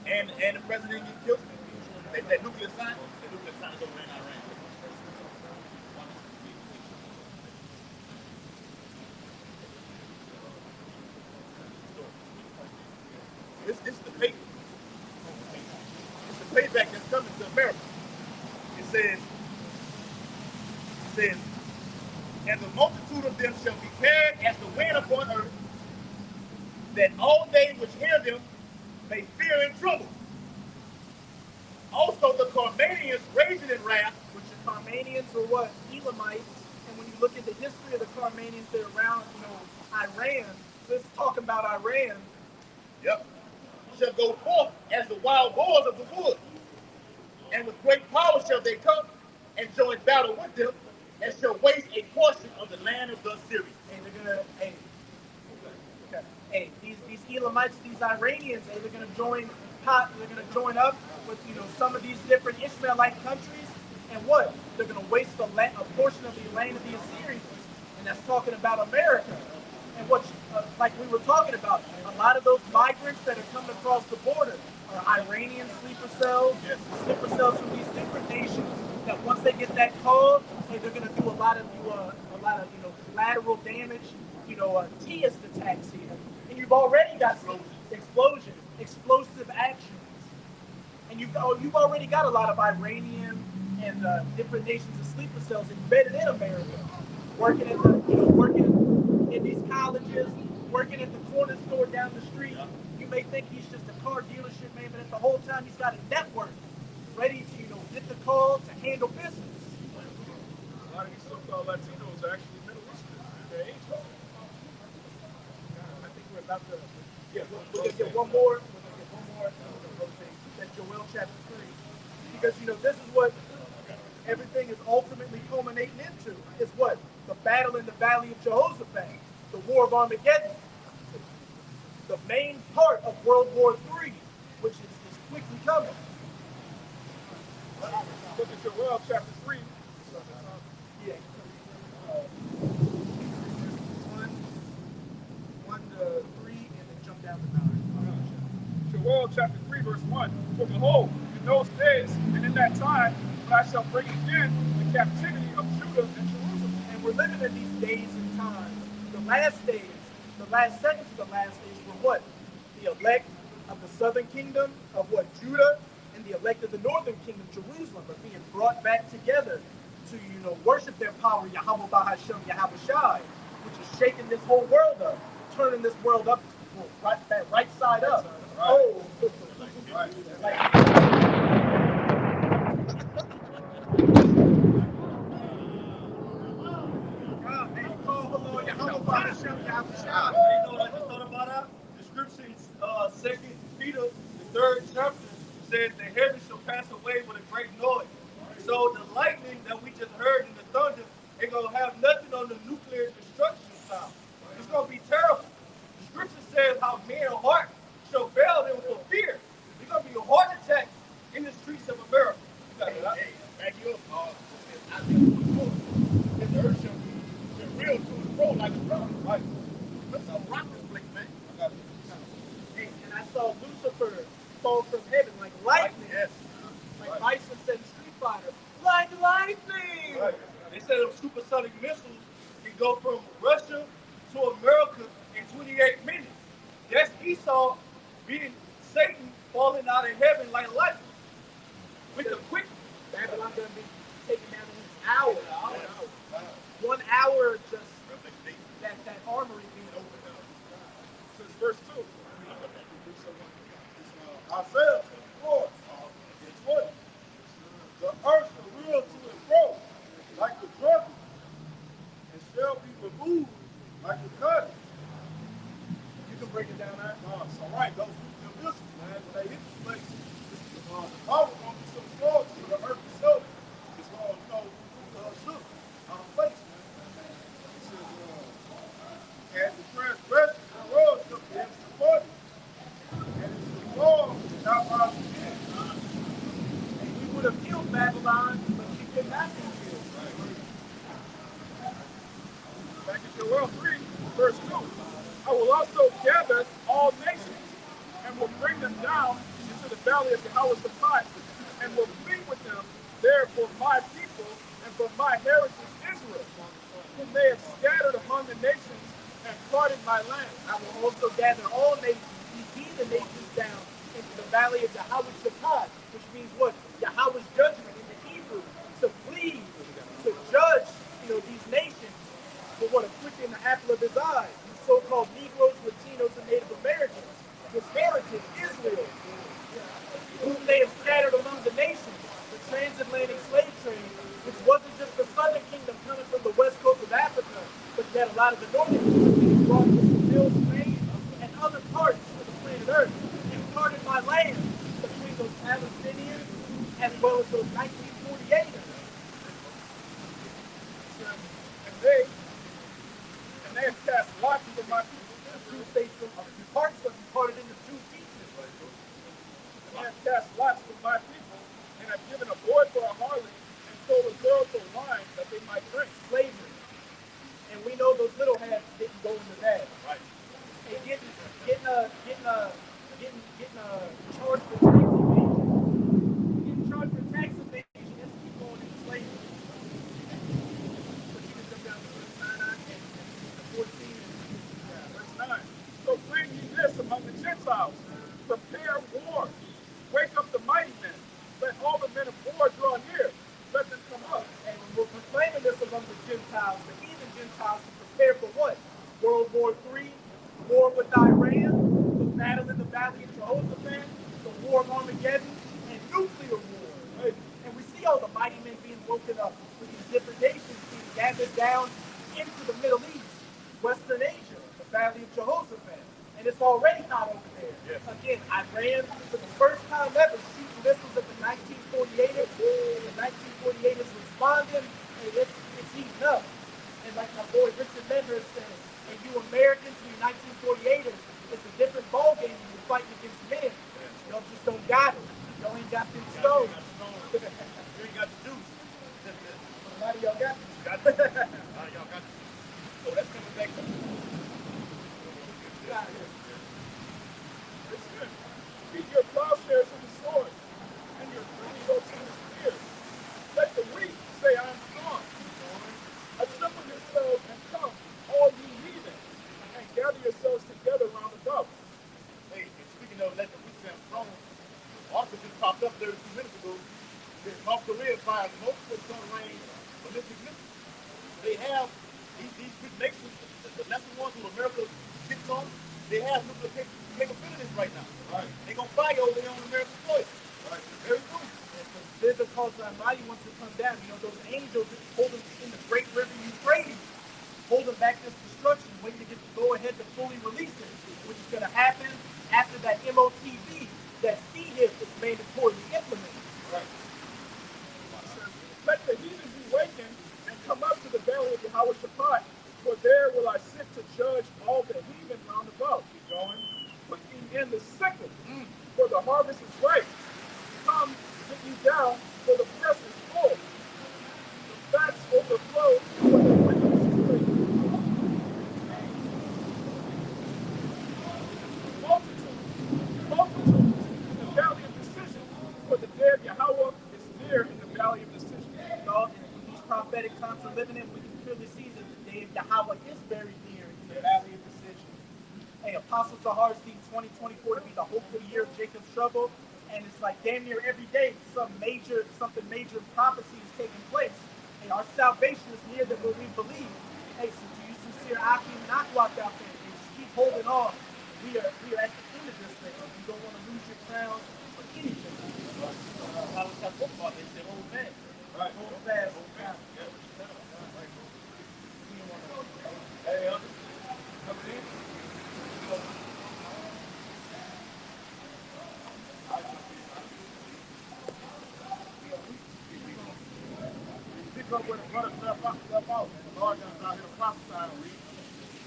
and the president getting killed. That nuclear science over in Iran. This is the payback. It's the payback that's coming to America. It says, and the multitude of them shall be carried as the wind upon earth, that all they which hear them may fear and tremble. Also the Carmanians raging in wrath. Which the Carmanians were what? Elamites. And when you look at the history of the Carmanians, they're around, Iran. So it's talking about Iran. Yep. Shall go forth as the wild boars of the wood. And with great power shall they come and join battle with them, and shall waste a portion of the land of the Assyrians. And they're gonna, these Elamites, these Iranians, they're gonna join up with some of these different Ishmaelite countries, and what? They're gonna waste a portion of the land of the Assyrians, and that's talking about America. And what, like we were talking about, a lot of those migrants that are coming across the border are Iranian sleeper cells, sleeper cells from these different nations. That once they get that call, hey, they're going to do a lot of collateral damage, TIAS attacks here. And you've already got explosions, explosive actions, and you've already got a lot of Iranian and different nations of sleeper cells embedded in America, working in these colleges, working at the corner store down the street. You may think he's just a car dealership man, but the whole time he's got a network ready to get the call to handle business. A lot of these so-called Latinos are actually Middle Eastern in their age. I think we're about to we're gonna get one more. That's Joel chapter 3. Because this is what everything is ultimately culminating into. Is what? The battle in the valley of Jehoshaphat, the war of Armageddon. The main part of World War III, which is quickly coming. Look at Joel chapter 3. Yeah. 1 to 3, and then jump down to 9. Joel chapter 3, verse 1. For behold, in those days and in that time, when I shall bring again the captivity of Judah and Jerusalem. And we're living in these days and times. The last days, the last seconds of the last days were what? The elect of the southern kingdom of what? Judah, and the elect of the northern kingdom, Jerusalem, are being brought back together to, worship their power, Yahweh Bahashem, Yahweh Shai, which is shaking this whole world up. turning this world up, that right side up. Right. Oh, Right. You know what I just thought about that? The scripture in 2 Peter, the 3rd chapter, says the heavens shall pass away with a great noise. So the lightning that we just heard in the thunder ain't gonna have nothing on the nuclear destruction side. It's gonna be terrible. The scripture says how men's heart shall fail them for fear. There's gonna be a heart attack in the streets of America. You got that? Hey, back you up. I think the earth shall real to and fro like a drum. Right. That's a rocket place, man. I got it. and I saw Lucifer fall from heaven like lightning. Yes. Like Bison said in Street Fighter, like lightning. Right. They said them supersonic missiles can go from Russia to America in 28 minutes. That's Esau being Satan falling out of heaven like lightning. With the quick. Babylon gonna be taken down in an hour. 1 hour just that armory being opened up. This is verse 2. Isaiah 24 and 20. The earth shall reel to and fro like the trumpet, and shall be removed like the cutting. You can break it down there. So right, those nuclear missiles, man, when they hit the place, the power gonna be so strong to the earth itself. It's gonna, shook out of place, man. It says, and the transgression thereof shall be extra money, and it shall fall without my sin. And we would have killed Babylon, but she could not be killed. Back in Joel 3, verse 2. I will also gather all nations and will bring them down into the valley of Jehoshaphat and will be with them there for my people and for my heritage Israel, whom they have scattered among the nations and parted my land. I will also gather all nations, these heathen nations, down into the valley of Jehoshaphat, which means what? Yahweh's judgment in the Hebrew, to plead, to judge, these nations for what? A quick in the apple of his eye. These so-called Negroes, Latinos, and Native Americans, his heritage, Israel, whom they have scattered among the nations, the transatlantic slave trade, which wasn't just the southern kingdom coming from the west coast of Africa, but you had a lot of the northern kingdom being brought from Brazil, Spain, and other parts of the planet Earth, and parted my land between those Palestinians as well as those 1948ers. And they have cast lots for my people. Two states from parts of them parted into two pieces. And they have cast lots for my people, and have given a boy for a harlot, and sold a girl for wine that they might drink. Slavery. And we know those little hats didn't go into that. Right. And getting charged for tax evasion. Getting charged for tax evasion is keep going into slavery. But you can come down to verse 9 and 14. Verse 9. So bring ye this among the Gentiles. Prepare war. Wake up the mighty men. Let all the men of war draw near. Let them come up. And we're proclaiming this among the Gentiles, the heathen Gentiles, to prepare for what? World War III, war with Iran, the battle in the valley of Jehoshaphat, the war of Armageddon, and nuclear war. Right? And we see all the mighty men being woken up with these different nations being gathered down into the Middle East, Western Asia, the valley of Jehoshaphat. And it's already hot over there. Yes. Again, Iran, for the first time ever, shooting missiles at the 1948ers. And the 1948ers responding, and it's heating up. And like my boy Richard Medhurst said, and you Americans, you 1948ers, it's a different ballgame when you're fighting against men. Y'all just don't got it. Y'all ain't got them stones. You ain't got the juice. A lot of y'all got it. A lot of y'all got the juice. So that's coming back to Beat your plowshares with the sword, and your pruning hooks in the spear. Let the weak say, I am strong. Assemble yourselves and come, all ye heathen, and gather yourselves together round about. Hey, and speaking of let the weak say I'm strong, Arthur just popped up 32 minutes ago. This North Korea fires multiple submarine ballistic missiles. They have these big nations, the lesser ones who America gets on them. They have nuclear capabilities right now. Right. They're going to fire over there on American soil. Right. Very true. Physical Almighty wants to come down. You know, those angels holding in the great river Euphrates, holding back this destruction, waiting to get the go ahead to fully release it, which is going to happen after that MOTV, that CHIP is mandatorily implemented. Right. Let the heathens be wakened and come up to the valley of Yahweh Shabbat, for there will I sit to judge all the heathen round about. Keep going. Putting in the sickle, for the harvest is ripe. Come, get you down, for the press is full. The vats overflow, for the wickedness is great. Multitude in the valley of decision, for the day of Yahweh is near in the valley of decision. Y'all, and these prophetic times we're living in, we can clearly see that the day of Yahweh is very near in the valley of decision. Hey, Apostle Tahar's deemed 2024 to be the hopeful year of Jacob's trouble, and it's like damn near every day something major prophecy is taking place. Hey, our salvation is near than what we believe. Hey, so to you sincere Akim Nakwak out there, and just keep holding on. We are at the end of this thing. You don't want to lose your crown for anything. I was talking about this, the old man. Right. Hold fast. Hey, coming in. Pick up where the brother left out. The Lord got out here to prophesy and read.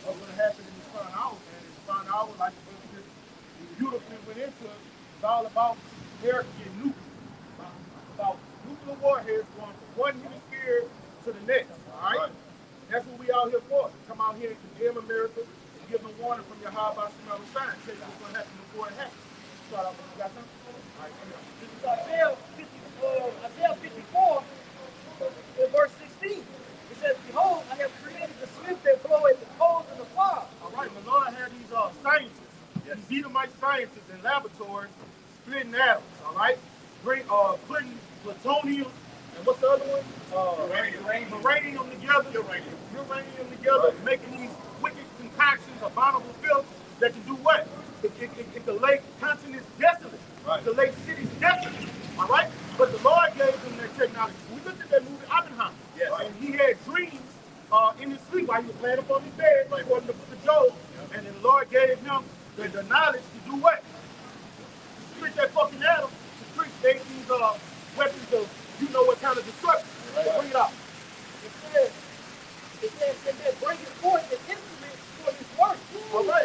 What's going to happen in this front hour, man? This front hour, like the brother just beautifully went into it, it's all about America getting nuclear. About nuclear warheads going from one hemisphere to the next, all right? That's what we out here for. Come out here and condemn America and give them a warning from your high about some other sign. Tell you what's going to happen before it happens. Start off, you got something? All right, come here. This is Isaiah 54, in verse 16. It says, "Behold, I have created the swift that blow at the coals and the fire." All right, the Lord had these scientists, these Edomite scientists in laboratories splitting atoms, all right? Putting plutonium and what's the other one? Uranium together, making these wicked concoctions, abominable filth that can do what? It can lay continents desolate. Right. It can lay cities desolate. All right? But the Lord gave them that technology. We looked at that movie Oppenheimer. Yes. And he had dreams in his sleep while he was laying up on his bed, according to the book of Job. And then the Lord gave him the knowledge to do what? To split that fucking atom, to create these weapons of you know what kind of destruction. Right. Bring it out. It says that they're bringing forth an instrument for this work. All right,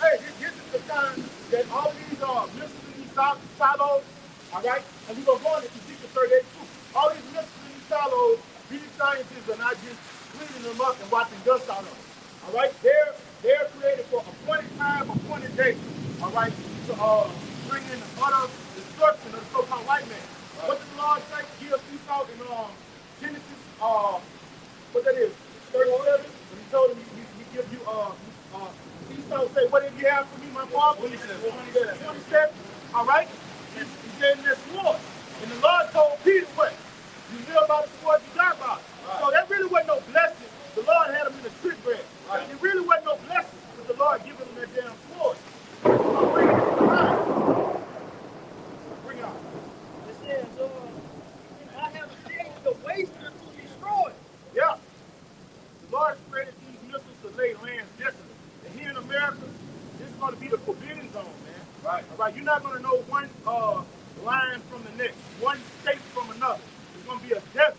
hey, this is the time that all these missiles in these silos, all right, and we're going to go into Ezekiel 38 too. All these missiles in these silos, these scientists are not just cleaning them up and wiping dust out of them. All right, they're created for appointed time, appointed day. All right, to bring in the utter destruction of the so-called white man. Right. What did the Lord say? Give Esau in Genesis, what that is, 37? When he told him he give you Esau say, what did you have for me, my father? 27. All right? He said in that sword. And the Lord told Peter what? You live by the sword, you die by it. Right. So that really wasn't no blessing. The Lord had him in a trick bag. Right. It really wasn't no blessing with the Lord giving him that damn sword. Bring it on. It says, I have created the waster to destroy. Yeah. The Lord created these missiles to lay lands desolate. And here in America, this is going to be the forbidden zone, man. Right. All right. You're not going to know one line from the next, one state from another. It's going to be a desert.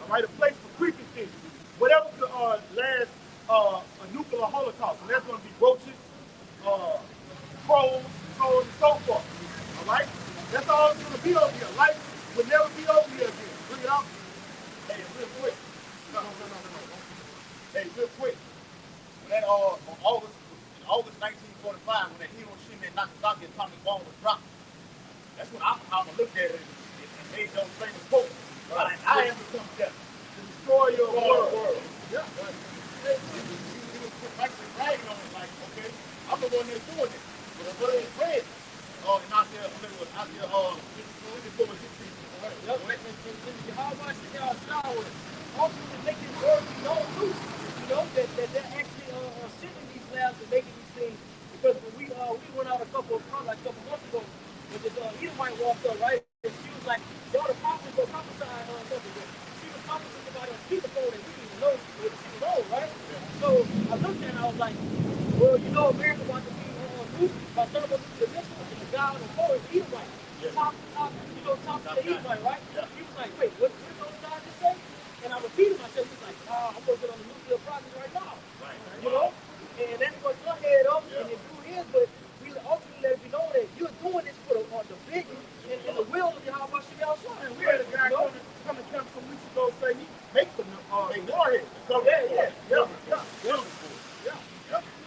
All right. A place for creeping things. Whatever could last a nuclear holocaust. And that's going to be roaches, crows, so on and so forth. All right. That's all it's going to be over here. Life will never be over here again. Bring it out. Hey, real quick. No. Hey, real quick. When that on August 1945, when that Hiroshima and Nagasaki atomic bomb was dropped, that's when Oppenheimer looked at it and made those famous quotes. Right. I am become death, the destroyer of the world. Yeah. Right. He was actually bragging on it, like, okay, I'm the one that's doing it. But the brother is red. And out there, How much in y'all showers? Also, to make it work, you know, too. You know, that they're actually sitting in these labs and making these things Edomite walked up, right? And she was like, y'all the prophets go prophesy something. She was talking to somebody on speakerphone and we didn't even know she was old, right? So I looked at her and I was like, well, you know, America about to be loose by Thermal Nuclear Missiles, and the guy on the phone is Edomite. Top, top to the Edomite, right? He was like, wait, what did those guys just say? And I repeated myself. He was like, I'm working on the nuclear project right now. You know? And that's what your head up and your do is, but we ultimately let it be known that you're doing this for the big and the will of Yahweh Shabbat Shalom. We had a guy come to camp some weeks ago say he make the warhead. Yeah.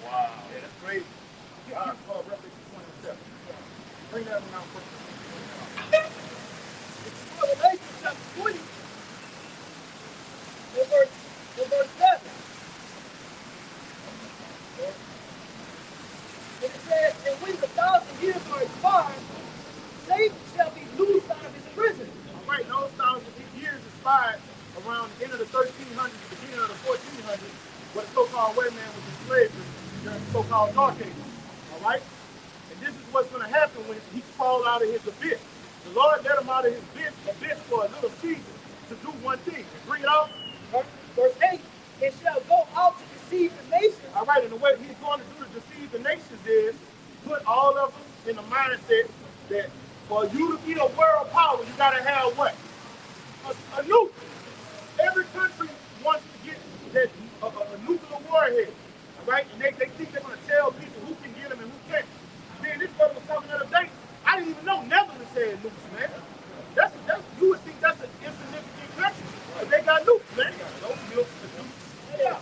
Wow. Yeah, that's crazy. Revelation 27. Bring that one out first. Revelation chapter 20, verse 7. And it says, and when the 1,000 years are expired, Satan shall be loosed out of his prison. All right, those 1,000 years expired around the end of the 1300s, the beginning of the 1400s, where the so-called white man was in slavery during the so-called Dark Ages. All right? And this is what's going to happen when he fall out of his abyss. The Lord let him out of his abyss for a little season to do one thing. Bring it out. Verse 8, and shall go out to deceive the nations. All right, and the way he's going to do to deceive the nations is put all of them in the mindset that for you to be a world power, you got to have what? A nuke. Every country wants to get that a nuclear warhead. All right, and they think they're going to tell people who can get them and who can't. Man, this brother was talking the other day. I didn't even know Netherlands had nukes, man. That's you would think that's an insignificant country, but they got nukes, man. Yeah.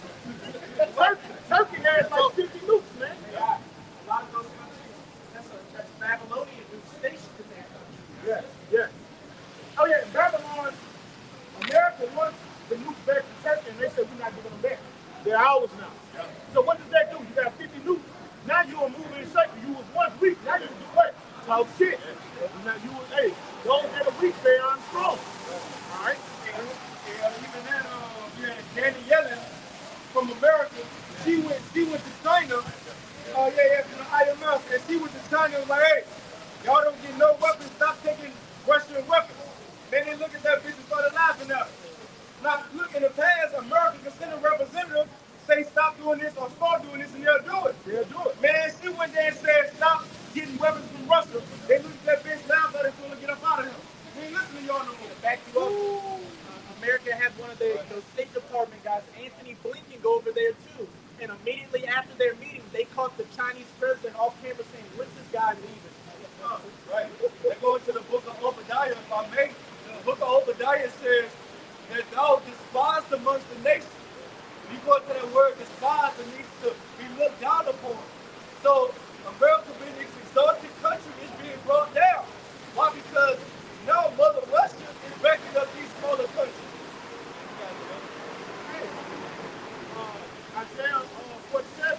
Turkey has like 50 nukes, man. Yeah. A lot of those countries, that's Babylonian new station in that country. Yes. Oh yeah, Babylon, America wants the nukes back to Turkey, and they said we're not giving them back. They're ours now. Yeah. So what does that do? You got 50 nukes. Now you are moving in shape. You was once weak. Now you do what? Talk shit. Now you was, hey, those that are weak, they are strong. All right. Even then, we had Janet Yellen from America. She went to China. From the IMF, and she was to China and was like, hey, y'all don't get no weapons. Stop taking Russian weapons. Then they look at that bitch and started laughing at her. Now, look, in the past, America can send a representative, say stop doing this or start doing this, and they'll do it. Man, she went there and said stop getting weapons from Russia. They looked at that bitch, laughed at her, and told her to get up out of here. We ain't listening to y'all no more. To back you up, America had one of those State Department guys, Anthony Blinken, go over there too. And immediately after their meeting, they caught the Chinese president off camera saying, "When's this guy leaving?" Right. They go into the book of Obadiah, if I may. The book of Obadiah says that thou despised amongst the nations. When you go into that word despised, it means to be looked down upon. So America being this exalted country is being brought down. Why? Because now Mother Russia is backing up these smaller countries. Isaiah 47,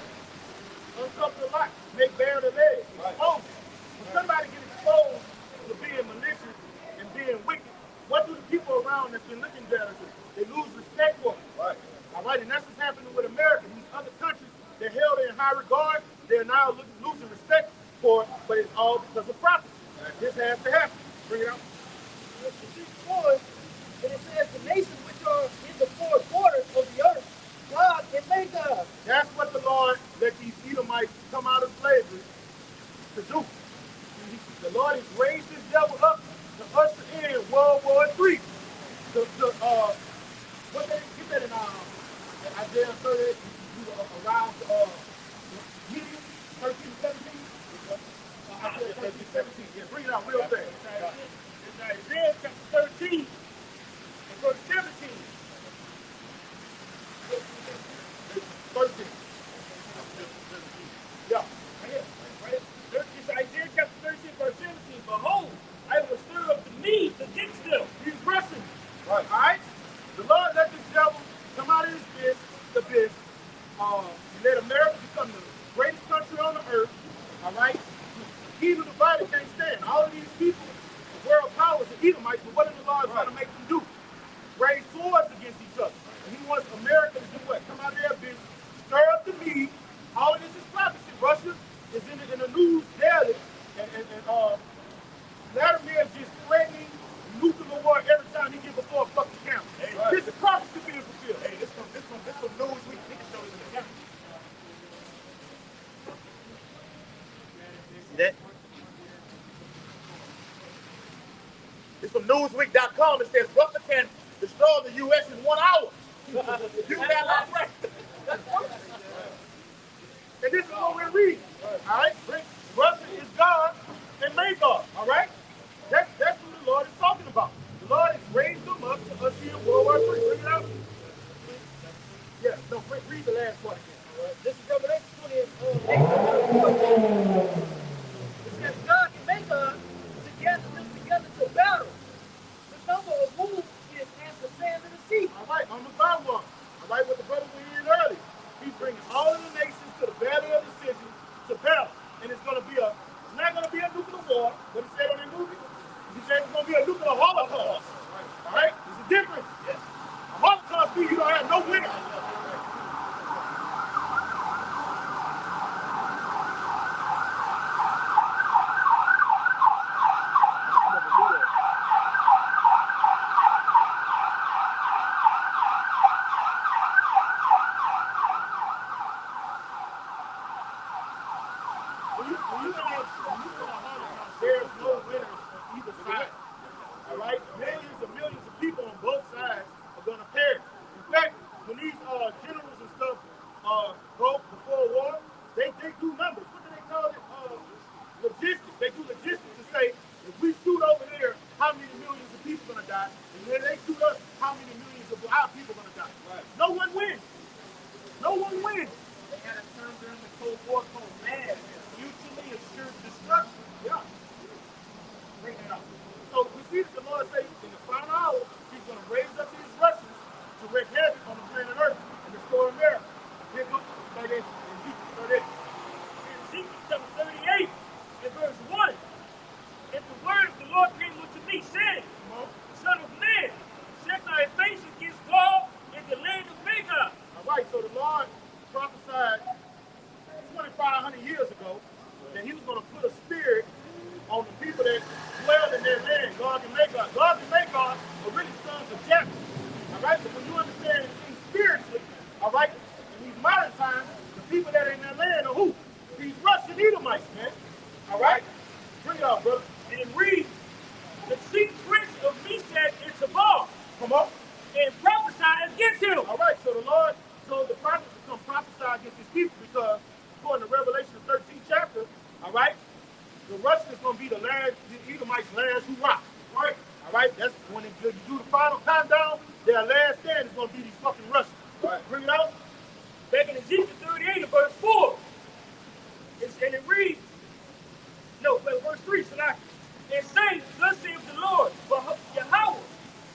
uncover the lot, make bare the legs, expose it. When somebody gets exposed to being malicious and being wicked, what do the people around that's been looking at us do? They lose respect for them. Right. All right, and that's what's happening with America. These other countries, they're held in high regard. They're now losing respect for it, but it's all because of prophecy. This has to happen. Bring it out. And it says the nations which are in the four quarters of the earth, God can make us. That's what the Lord let these Edomites come out of slavery to do. The Lord has raised this devil up to usher in World War III. What they get that in Isaiah 38, around Gideon 13 to 17? Isaiah 13 to 17. Yeah, bring it out real fast. It's Isaiah chapter 13 and verse 17. 13. Yeah. Right? It's Isaiah chapter 13, verse 17. Behold, I will stir up the needs against them. He's wrestling. Right. All right? The Lord let this devil come out of his abyss. He let America become the greatest country on the earth. All right? He who divided can't stand. All of these people, the world powers, the Edomites, but what is the Lord trying to make them do? Raise swords against each other. And he wants America to do what? Come out of their abyss, stir up the need. All of this is prophecy. Russia is in the news daily. And It's from Newsweek.com. It says Russia can destroy the U.S. in 1 hour. You got that right. And this is what we're reading. All right? Russia is God and made God. All right? That's who the Lord is talking about. The Lord has raised them up to usher in World War III. Bring it out. Yeah, no, read the last one again. All right. This is Revelation 20 and 8. It says, God can make us to gather them together to battle. The number of whom is as the sand of the sea. All right, on the third one. All right, what the brother was reading earlier. He's bringing all of the nations to the valley of decision to battle. And it's going to be it's not going to be a nuclear war, what he said on the movie. He said it's going to be a nuclear holocaust. All right, there's a difference. Yes. A holocaust means you don't have no winners. There's no winners on either side. All right? Millions and millions of people on both sides are going to perish. In fact, when these generals and stuff go before war, they do numbers. What do they call it? Logistics. They do logistics to say, if we shoot over there, how many millions of people are going to die? And when they shoot us, how many millions of our people are going to die? Right. No one wins. No one wins. They had a term during the Cold War called MAD, mutually assured destruction. Yeah. Bring it up. So we see that the Lord says in the final hour, he's going to raise up these Russians to wreak havoc on the planet Earth and destroy America. Here goes Ezekiel 38. Ezekiel 38 and verse 1. And the word of the Lord came unto me, saying, Son of man, set thy face against God in the land of Magog. All right, so the Lord prophesied 2,500 years ago that he was going to put a spirit on the people that dwell in their land, Gog and Magog. Gog and Magog are really sons of Japheth. All right, so when you understand things spiritually, all right, in these modern times, the people that are in their land are who? These Russian Edomites, man. All right, bring it out, brother. And it reads, the chief prince of Meshach and Tubal, Come on. and prophesied against him. All right, so the Lord told the prophets to come prophesy against his people because, according to Revelation 13th chapter, all right, the Russian is going to be the Edomites' last hurrah. Right? All right, that's when you do the final countdown, their last stand is going to be these fucking Russians. Right. Bring it out. Back in Ezekiel 38 and verse 4. And it reads, verse 3, Salaki. And say, thus saith the Lord, Yahweh,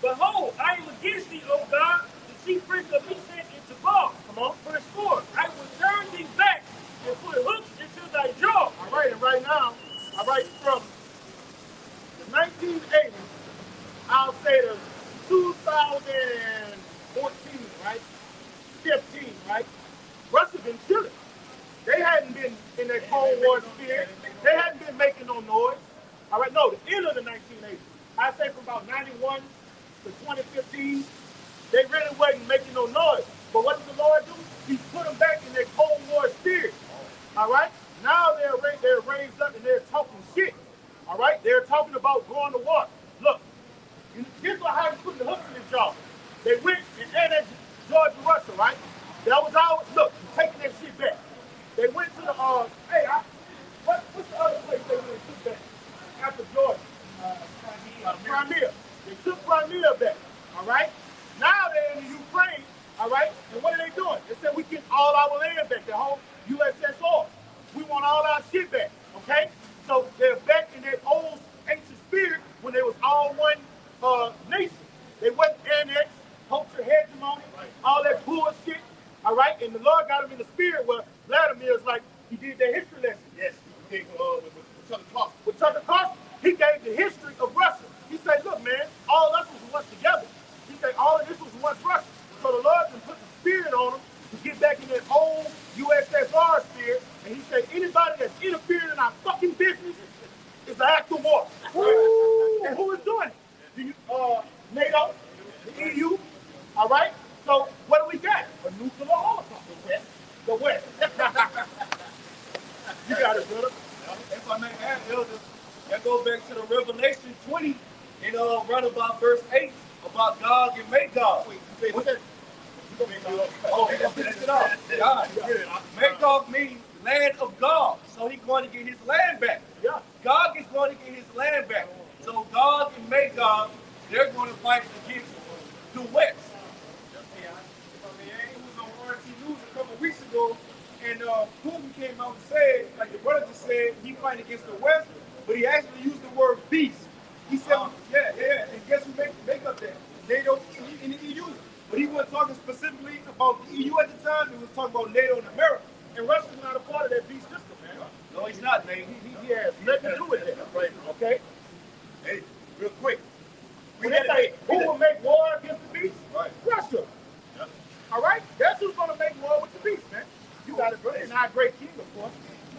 behold, I am against thee, O God, the chief prince of Meshach and Tubal. Come on. Verse 4, I will turn thee back and put hooks into thy jaw. All right, and right now, all right, from the 1980s, I'll say to 2014, right? 15, right? Russia been chilling. They hadn't been in that Cold War spirit. They hadn't been making no noise. All right, no, the end of the 1980s. I say from about 91 to 2015, they really wasn't making no noise. But what did the Lord do? He put them back in their Cold War spirit. All right? Now they're raised up and they're talking shit. All right? They're talking about going to war. Look, here's how he's putting the hooks in his jaw. They went and annexed Georgia, Russia, right? That was our, look, taking that shit back. They went to the, what's the other place they went and took back after Georgia? Crimea. They took Crimea back, all right? Now they're in the Ukraine, all right? And what are they doing? They said we get all our land back, the whole USSR. We want all our shit back, okay? So they're back in their old ancient spirit when they was all one nation. They wasn't annexed, culture hegemony, all that bullshit, all right? And the Lord got them in the spirit where Vladimir is like, he did their history lesson. Yes, he did with Tucker Carlson. With Tucker Carlson, he gave the history of Russia. He said, look, man, all of us was once together. He said, all of this was once Russia. So the Lord can put the spirit on them to get back in that old USSR spirit. And he said, anybody that's interfering in our fucking business is an act of war. And who is doing it? NATO, the EU, all right? So what do we got? A nuclear holocaust. The West. You got it, brother. If I may add, Elder, that goes back to the Revelation 20 and read about verse 8 about Gog and Magog. Let's finish it off. God. Magog means land of God. So he's going to get his land back. Yeah. Gog is going to get his land back. So Gog and Magog, they're going to fight against the West. It was on RT News a couple of weeks ago, and Putin came out and said, like the brother just said, he fighting against the West, but he actually used the word beast. He said, and guess who make up that? NATO in the EU. But he wasn't talking specifically about the EU at the time, he was talking about NATO and America. And Russia's not a part of that beast system, man. No, he's not, man. He has nothing to do with that. Right. Okay? Hey, real quick. When they say, who will make war against the beast? Right. Russia. Yeah. All right? That's who's going to make war with the beast, man. You got it, brother. And our great king, of course.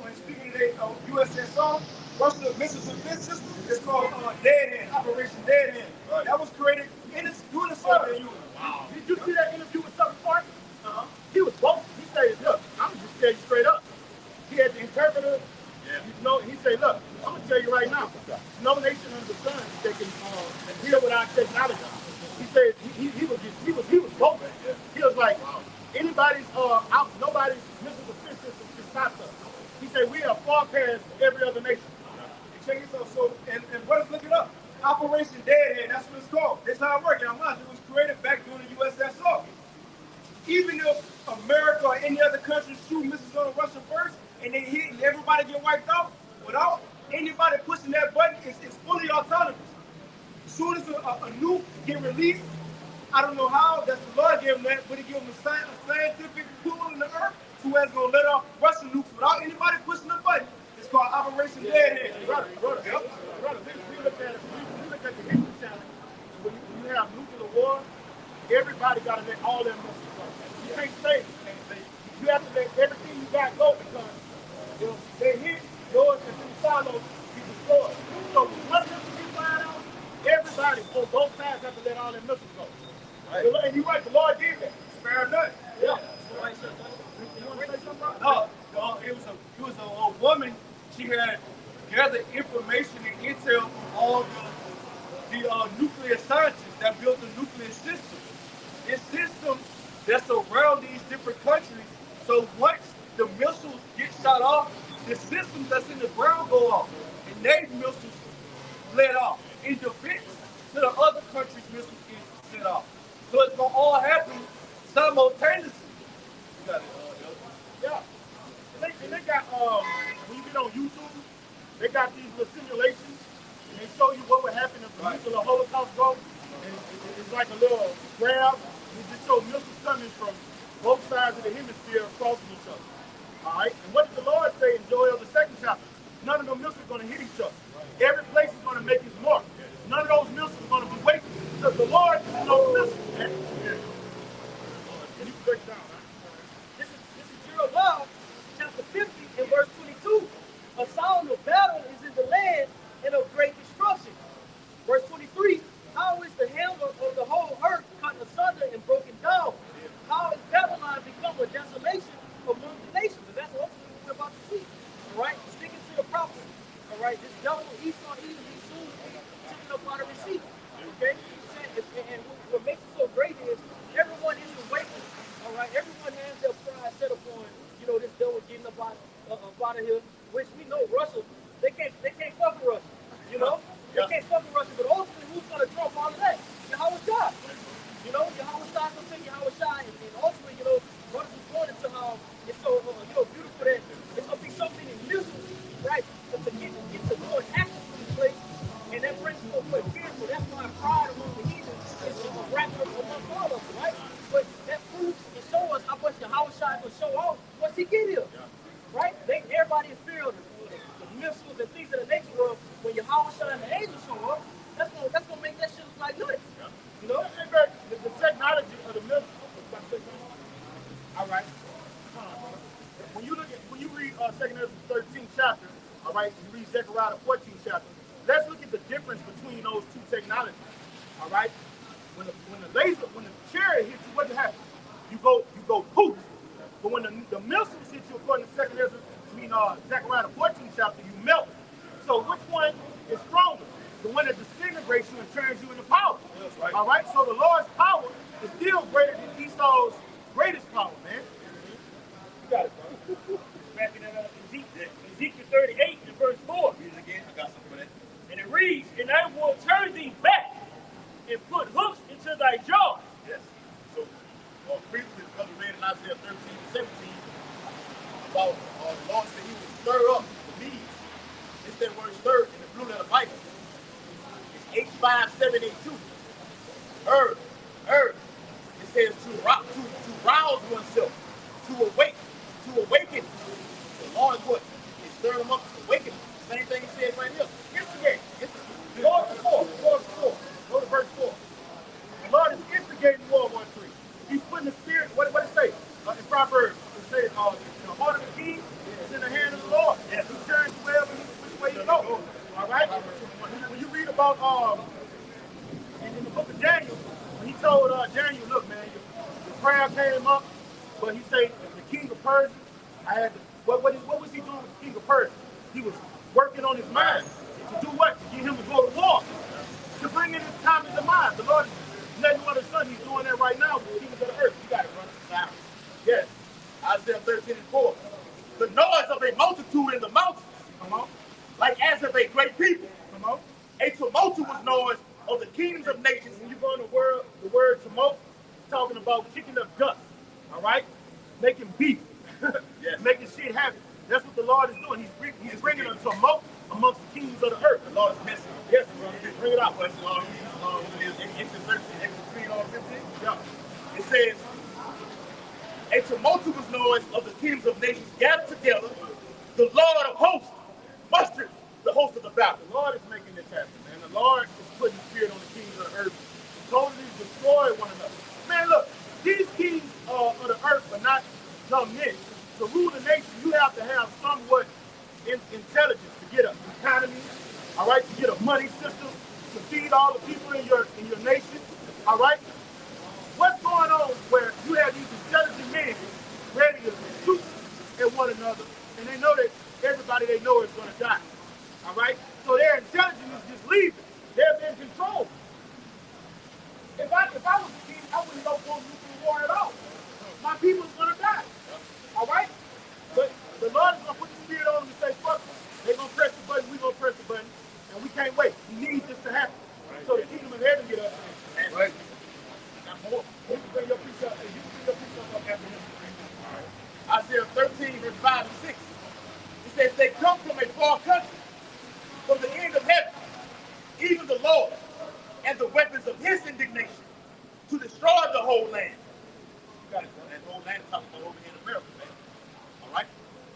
And speaking today of USSR, Russia's missile defense system is called Dead Hand, Operation Dead Hand. Right. That was created during the Soviet Union. Wow. Did you see that interview with Tucker Carlson? He was bold. He said, look, I'm just tell you straight up. He had the interpreter. Yeah. You know, he said, look, I'm going to tell you right now, there's no nation under the sun that can deal with our technology. He said he was bold. Yeah. He was like, nobody's missile defense system can stop us. He said, we are far past every other nation. And check this out. So, and brothers, look it up. Operation Dead Hand, that's what it's called. That's how it works. And I'm honest, it was created back during the USSR. Even if America or any other country shoot missiles on Russia first and they hit and everybody get wiped out, without anybody pushing that button, it's fully autonomous. As soon as a nuke get released, I don't know how, that's the Lord gave them that, but he gave them a scientific tool in the earth who is going to let off Russian nukes without anybody pushing the button. It's called Operation Dead Hand. Brother, we look at the history challenge. When you have nuclear war, everybody got to let all their missiles go. You can't say, you have to let everything you got go because if they hit yours and in silos, you destroy. So once missiles flying out, everybody on both sides have to let all their missiles go. Right. And you're right, the Lord did that. Spare none. Yeah. You want to say something about that? No, it was a woman. She had gathered information and intel from all the nuclear scientists that built the nuclear system. This system that's around these different countries. So once the missiles get shot off, the systems that's in the ground go off, and they missiles let off in defense to the other countries' missiles get set off. So it's gonna all happen simultaneously. You got it, yeah. And they got when you get on YouTube, they got these little simulations, and they show you what would happen if the nuclear holocaust goes. And it's like a little graph. You just show missiles coming from both sides of the hemisphere crossing each other. All right. And what did the Lord say in Joel the 2nd chapter? None of those missiles are going to hit each other. Every place is going to make its mark. None of those missiles are going to be wasted because the Lord is those missiles. And you can break it down, right? This is Jeremiah chapter 50 and verse 22. A sound of battle is in the land and of great destruction. Verse 23. How is the hammer of the whole earth cut asunder and broken down? How is Babylon become a desolation among the nations? And that's ultimately what we're about to see. All right? Sticking to the prophecy. All right? This devil, Esau, Edom, he soon be taken up by the receipt. Okay? And what makes it so great is everyone is awakened. All right? Everyone has their pride set upon, this devil getting up out of here, which we know Russia, they can't fuck with Russia. They can't fuck with Russia, but ultimately who's going to trump all of that? Yahweh Shai. Yahweh Shai will take Yahweh Shai, and ultimately, Russia is going into how it's so, beautiful that it's going to be so many missiles, right, to get to go and action in this place, and that brings so much fearful. That's why pride among the heathen is wrapped up among all of us, right? But that proves and show us how much Yahweh Shai is going to show off once he get here, right? Everybody is fear of the missiles and things of the nature of when Yahweh Shai and the angels show up, that's gonna make that shit look like good. The technology of the missiles. All right. When you read 2nd Ezra 13th chapter, all right, you read Zechariah 14th chapter. Let's look at the difference between those two technologies. All right. When the chariot hits you, what happens? You go poof. But when the missiles hit you, according to 2nd Ezra, Zechariah 14th chapter, you melt. So which one is stronger? The one that disintegrates you and turns Right. All right, so the Lord's power is still greater than Esau's greatest power, man. You got it, bro. Backing it up. Ezekiel 38 and verse 4. Read it again. I got something for that. And it reads, and I will turn thee back and put hooks into thy jaw. Yes. So, previously, the brother read in Isaiah 13 and 17 about the Lord said he would stir up the leaves. It's that word stir in the blue letter Bible. It's H5782. Earth. It says to rouse oneself, to awake, to awaken. The Lord is what? He stirred them up to awaken. Same thing he says right here. Instigate. Go to 4. Go to verse 4. The Lord is instigating World War III. He's putting the spirit, what it say? In Proverbs, it says, the heart of the king is in the hand of the Lord. Yes. He turns wherever which way he goes. All right? When you read about, in the book of Daniel, when he told Daniel, look, man, your prayer came up, but he said, the king of Persia, I had to, what was he doing with the king of Persia? He was working on his mind. To do what? To get him to go to war. To bring in his time and demise. The Lord is letting one of his sons, he's doing that right now with the kings of the earth. You got it, brother. Yes. Isaiah 13 and 4. The noise of a multitude in the mountains. Come on. Like as of a great people. Come on. A tumultuous noise of the kingdoms of nations. When you go in the word tumult, it's talking about kicking up dust. All right? Making beef. Yes. Making shit happen. That's what the Lord is doing. He's bringing a tumult amongst the kings of the earth. The Lord is messing. Yes, brother. Bring it out. Exodus 13, Exodus 3, all 15. Yeah. It says, a tumultuous noise of the kingdoms of nations gathered together, the Lord of hosts mustered the host of the battle. The Lord is making this happen, man. The Lord is putting the spirit on the kings of the earth to totally destroy one another. Man, look, these kings of the earth are not dumb men. To rule the nation, you have to have somewhat intelligence to get an economy, all right, to get a money system, to feed all the people in your nation, all right? What's going on where you have these intelligent men ready to shoot at one another, and they know that everybody they know is going to die, all right? So their intelligence is just leaving. They're being controlled. If I was a king, I wouldn't go for a nuclear war at all. My people's going to die, all right? But the Lord is going to put the spirit on them and say, fuck them. They're going to press the button, we're going to press the button, and we can't wait. We need this to happen. Right. So the kingdom of heaven get up. Right. More. You can bring your piece up. You can bring your piece up after him. Right. Isaiah 13, verse 5 and 6. It says, they come from a far country, from the end of heaven, even the Lord, and the weapons of his indignation, to destroy the whole land. You got it, bro. That whole land is talking about over here in America, man. All right?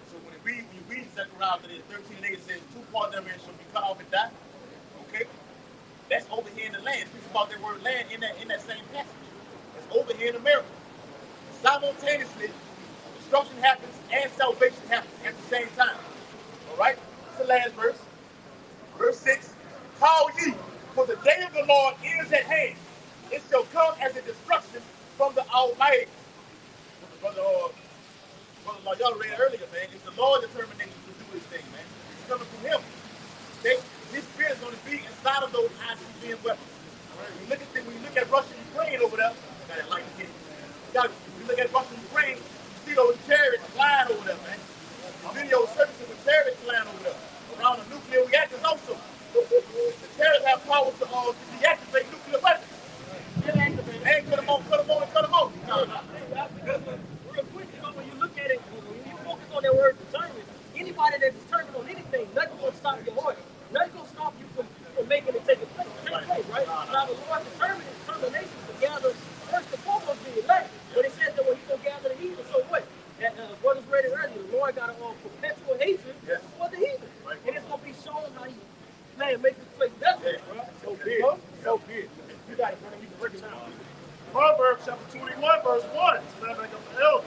So when you read Zechariah 13 and 8, it says, 2 parts therein shall be cut off and die. Okay? That's over here in the land. It speaks about that word land in that same passage. It's over here in America. Simultaneously, destruction happens and salvation happens at the same time. All right? It's the last verse. Verse 6. Call ye, for the day of the Lord is at hand. It shall come as a destruction from the Almighty. Brother, y'all read earlier, man. It's the Lord's determination to do this thing, man. It's coming from him. Okay? His spirit is going to be inside of those ICBM weapons. Right. When you look at Russia and Ukraine over there, got that light again. When you look at Russia and Ukraine, you see those chariots flying over there, man. Video services with chariots flying over there. Around the nuclear reactors also. The chariots have power to deactivate nuclear weapons. Hey, cut them on. Real quick, when you look at it, when you focus on that word determined, anybody that's determined on anything, nothing's going to stop your order. Nothing's going to stop you from making it take place, right? Now, the Lord determined his determination to gather, first and foremost, the elect. But it says that when he's going to gather the heathen, so what? What was read earlier, the Lord got a perpetual hatred for the heathen. Right. And it's going to be shown how he, man, make this place desolate. Yeah. So big. So big. You got it, brother. You can break it down. Proverbs chapter 21, verse 1. Stand back up the elder.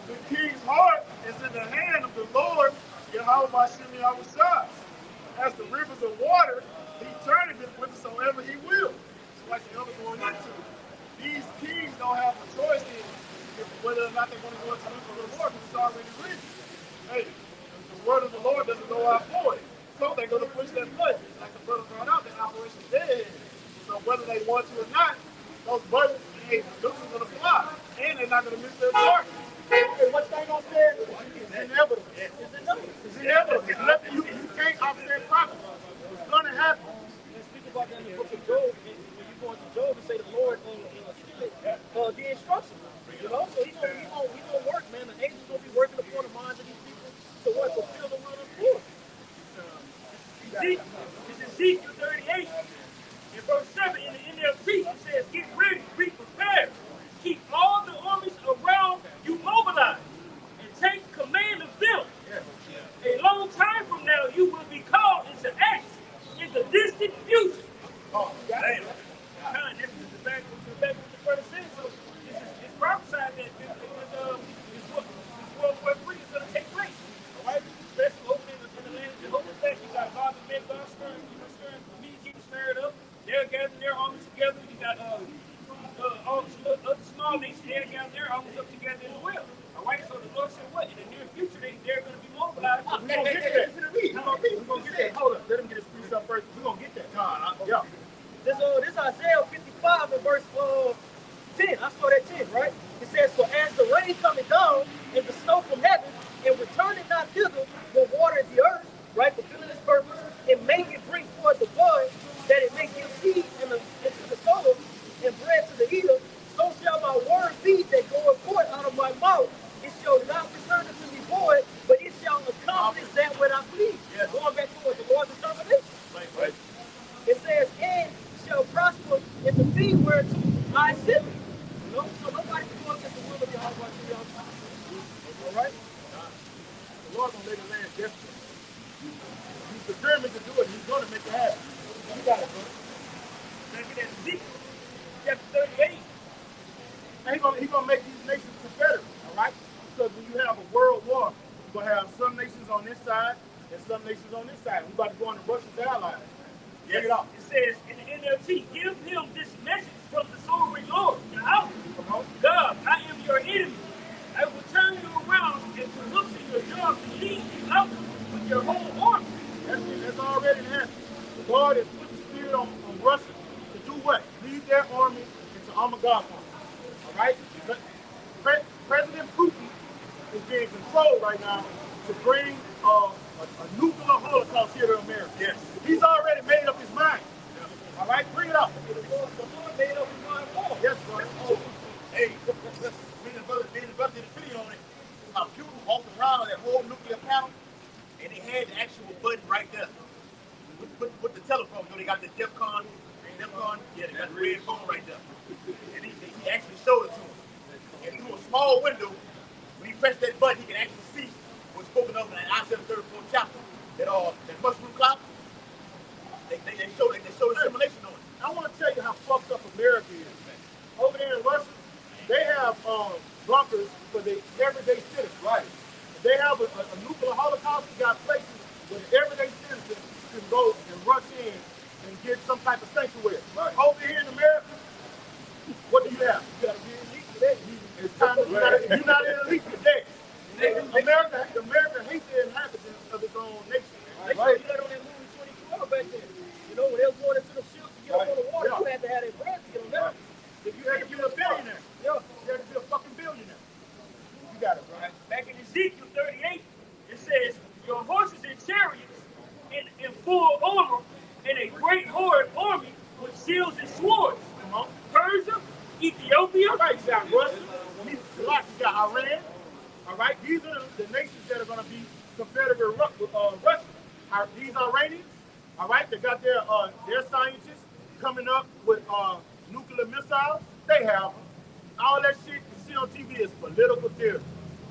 The king's heart is in the hand of the Lord, Yahweh Hashem Yahweh Shai. As the rivers of water, he turneth it whithersoever he will. It's like the elder going into. These kings don't have a choice in whether or not they're going to go into nuclear war because it's already written. Hey, the word of the Lord doesn't go out void. So they're going to push that button. Like the brother brought out, that Operation Dead is over whether they want to or not, those buttons, hey, those are going to fly. And they're not going to miss their target. And what's they going to say? It's inevitable. It's inevitable. It's inevitable. It's nothing you can't offset progress. It's going to happen. And speak about that in the book of Job, when you go into Job and say the Lord the instructions. You know, so he gonna work, man. The angels gonna be working upon the minds of these people. So what? Fulfill the will of the Lord. It's Ezekiel 38, in verse 7 in the NLT, it says, get ready, be prepared. Keep all the armies around you mobilized, and take command of them. A long time from now, you will be called into action in the distant future. Oh, damn. This is back what the brother said. So it's prophesied that this World War III is going to take place. All right? Especially over in the land of Jehovah's Witnesses. You got God and men, God stirring, me getting stirred up. They're gathering their armies together. You got all the other small nations, they're gathering their armies up together as well. All right? So the Lord said what? In the near future, they're going to be mobilized. We're going to get that. We're going to get that. Hold up. Let him get his piece up first. We're going to get that. Yeah. This Isaiah 55 and verse 10. I saw that 10, right? It says, for as the rain coming down and the snow from heaven, and returning not thither, will water the earth, right, fulfilling its purpose, and make it bring forth the bud, that it may give seed into the sower, and bread to the eater, so shall my word be that goeth forth out of my mouth. It shall not return unto me void, but it shall accomplish that what I please. Yeah. Going back to what the Lord's determination. Right. It says, and shall prosper in the thing whereto I send it. You know? So nobody can go against the will of Yahweh. All right? The Lord's going to make a land desperate. He's determined to do it. He's going to make it happen. You got it, bro. Back in Ezekiel chapter 38. And he's going to make these nations confederate, all right? Because when you have a world war, you're going to have some nations on this side and some nations on this side. We're about to go into Russia's allies. Yes. It says in the NLT, give him this message from the sovereign Lord. Now, God, I am your enemy. I will turn you around and corrupt your job to lead you out with your whole army. That's already happened. The Lord has put the spirit on Russia to do what? Lead their army into Armageddon. All right? President Putin is being controlled right now to bring a nuclear holocaust here to America. Yes. He's already made up his mind. Yeah. All right? Bring it up. The Lord made up his mind for. Yes, brother. Oh. Hey, me and the brother did a video on it. How Putin walked around that whole nuclear panel, and they had the actual button right there. With the telephone, so they got the DEFCON, yeah, they got the red phone right there. And he actually showed it to him. And through a small window, when he pressed that button, he can actually see what's spoken of in that Isaiah 34 chapter. That mushroom cloud. They showed a simulation on it. I want to tell you how fucked up America is. Over there in Russia, they have bunkers for the everyday citizens. Right. They have a nuclear holocaust. They got places where the everyday citizens can go and rush in and get some type of sanctuary. Right. Over here in America, what do you have? You got to be elite today. It's time to, you're not an elite today. America hates the inhabitants of its own nation. They showed you that on that movie 2012 back then. You know, when they was going into the ships to get up on the water, you had to have that bread to get on there. If you had to be a billionaire, you had to be a fucking billionaire. You got it, bro. Back in Ezekiel 38, it says, your horses and chariots in full armor, and a great horde army with shields and swords. Persia, Ethiopia. All right, you got Russia, you got Iran. All right, these are the nations that are going to be confederate with Russia. These Iranians, all right, they got their scientists coming up with nuclear missiles. They have them. All that shit you see on TV is political theory.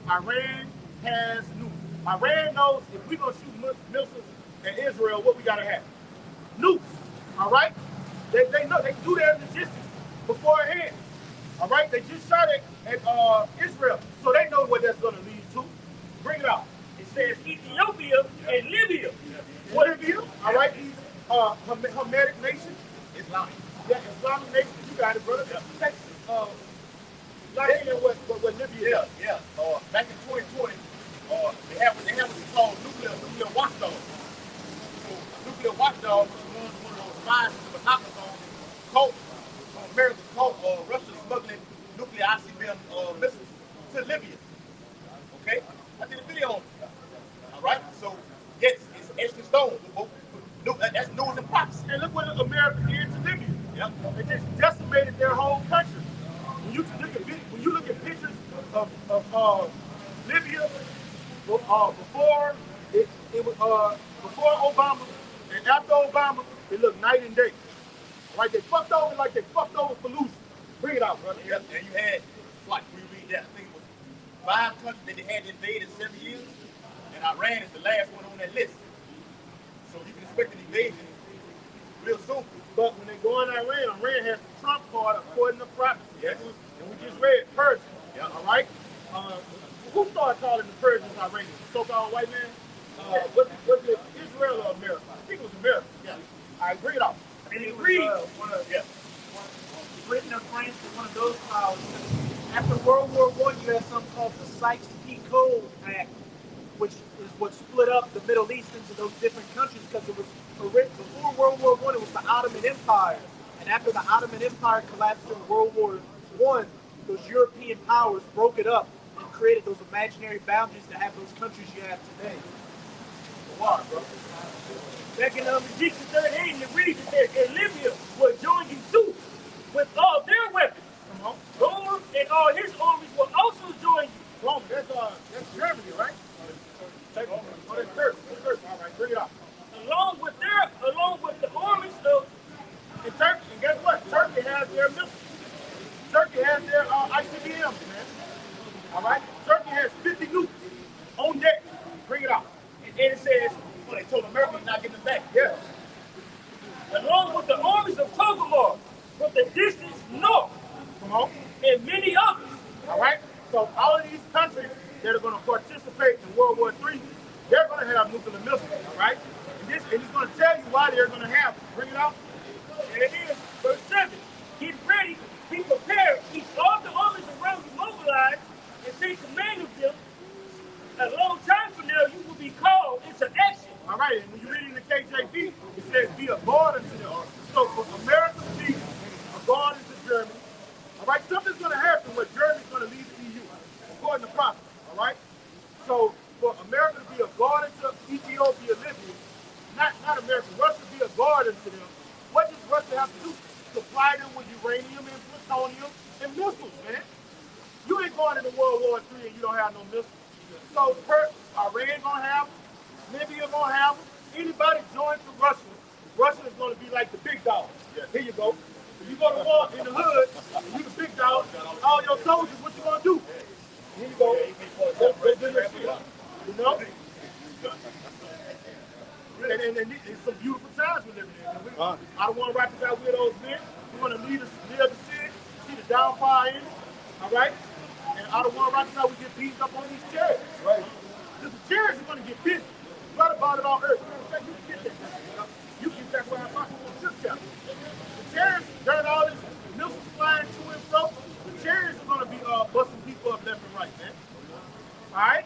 Iran has nukes. Iran knows if we're going to shoot missiles at Israel, what we got to have? Nukes, all right? They know, they do their logistics beforehand. All right, they just shot at Israel, so they know what that's going to lead to. Bring it out. It says Ethiopia and Libya. What are you? All right, these Hamitic nations. Islamic. Yeah, Islamic nations. You got it, brother. Texas. Like what Libya is. Yeah. Back in 2020, they have what's called nuclear watchdogs. So nuclear watchdogs was one of those spies from the Monopoly zone caught America caught Russia smuggling nuclear ICBM missiles to Libya. Okay? I did a video on it. All right? So, yes, it's etched in stone. That's news and prophecy. And look what America did to Libya. Yep. It just decimated their whole country. When you look at pictures of Libya before it was before Obama and after Obama, it looked night and day. Like they fucked over Fallujah. Bring it out, brother. Yep. And you had, like, we read that, I think it was 5 countries that they had invaded in 7 years, and Iran is the last one on that list. So you can expect an invasion real soon. But when they go in Iran has the Trump card according to prophecy. Yes. And we just read Persia. Yeah. All right? Who started calling the Persians Iranians? So-called white man? Was it Israel or America? I think it was America. Yeah. All right, bring it out. And it reads, Yeah. Britain or France was one of those powers. After World War I, you had something called the Sykes-Picot Act, which is what split up the Middle East into those different countries because it was before World War I, it was the Ottoman Empire. And after the Ottoman Empire collapsed in World War I, those European powers broke it up and created those imaginary boundaries to have those countries you have today. Why, bro? Back in Ezekiel 38, it reads that and Libya will join you too with all their weapons. Come on. Rome and all his armies will also join you. Rome, that's Germany, right? Take it. Oh, that's Turkey. All right, bring it out. Along with the armies of And Turkey, and guess what? Turkey has their missiles. Turkey has their ICBMs, man. All right? Turkey has 50 nukes on deck. Bring it out. and it says, Well, they told America you're not getting them back. Yes. along with the armies of Togarmah from the distance north, Come on. and many others. All right? So all of these countries that are going to participate in World War III, they're going to have nuclear missiles, all right? And it's going to tell you why they're going to have them. Bring it out. And it is, verse 7, get ready, be prepared, keep all the armies around you mobilized, and take command of them. A long time from now, you will be called into action. All right, and when you read in the KJV, it says be a guard unto them. So for America to be a guard unto Germany, all right, something's going to happen where Germany's going to leave the EU, according to prophecy, all right? So for America to be a guard unto Ethiopia, Libya, not America, Russia be a guard unto them, what does Russia have to do? Supply them with uranium and plutonium and missiles, man. You ain't going into World War III and you don't have no missiles. So Iran gonna have them, Libya gonna have them. Anybody join to Russia, Russia is gonna be like the big dog. Yeah. Here you go. If you go to war in the hood, and you the big dog, all your soldiers, what you gonna do? Here you go. Go do your shit. You know? And it's some beautiful times we're living in. I don't want to rock out widows men. We want to lead the city, see the downfall in it. All right? And I don't want to rock out we get beaten up on these chairs. Right. Because the chairs are going to get busy. You got about it on earth. You can get that. You can get that where I'm talking about this chapter. The chairs, during all this missiles flying to and fro, the chairs are going to be busting people up left and right, man. All right?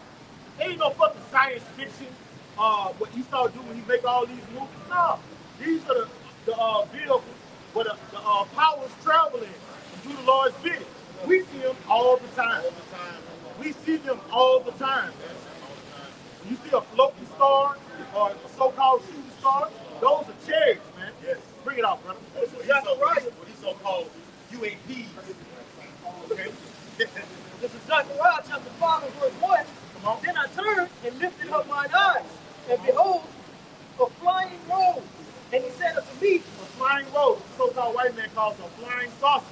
Ain't no fucking science fiction. What Esau do when he make all these movies. No, these are the vehicles where the powers travel in and do the Lord's bidding. We see them all the time. We see them all the time. When you see a floating star or a so-called shooting star, those are chariots, man. Yes. Bring it out, brother. What he so-called UAPs. Okay? This is Zechariah chapter 5 and verse 1. Then I turned and lifted up mine eyes, and behold, a flying robe. And he said unto me, a flying robe, so-called white man calls it a flying saucer.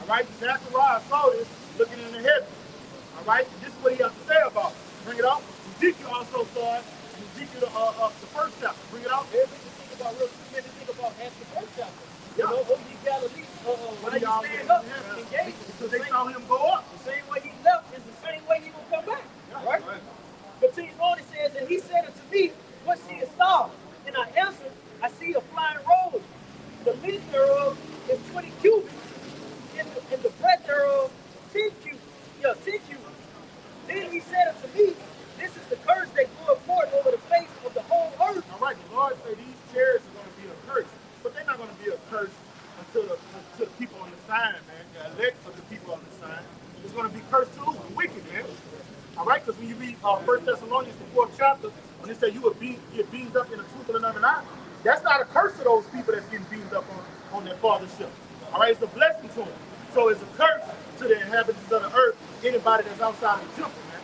All right? Zechariah saw this looking in the heavens. All right? And this is what he has to say about it. Bring it out. Ezekiel also saw it in Ezekiel, the first chapter. Bring it out. everything think about real quick, think about half the first chapter. Yeah. You know, O.G. Galilee, when he y'all stand up, yeah. engage. Because they saw him go up. The same way he left is the same way he will come back. Right? Continues on, it says, and he said unto me, what seest thou? And I answered, I see a flying robe. The length thereof is 20 cubits, and the breadth thereof 10 cubits. Yeah, 10 cubits. Then he said unto me, this is the curse that goeth forth over the face of the whole earth. All right, the Lord said these chairs are going to be a curse. But they're not going to be a curse to the people on the sign, man. The elect of the people on the sign. It's going to be cursed too, the wicked, man. All right, because when you read 1 Thessalonians, the 4th chapter, when it says you would get beamed up in the twinkling of another eye, that's not a curse to those people that's getting beamed up on their father's ship. All right, it's a blessing to them. So it's a curse to the inhabitants of the earth, anybody that's outside of the temple, man.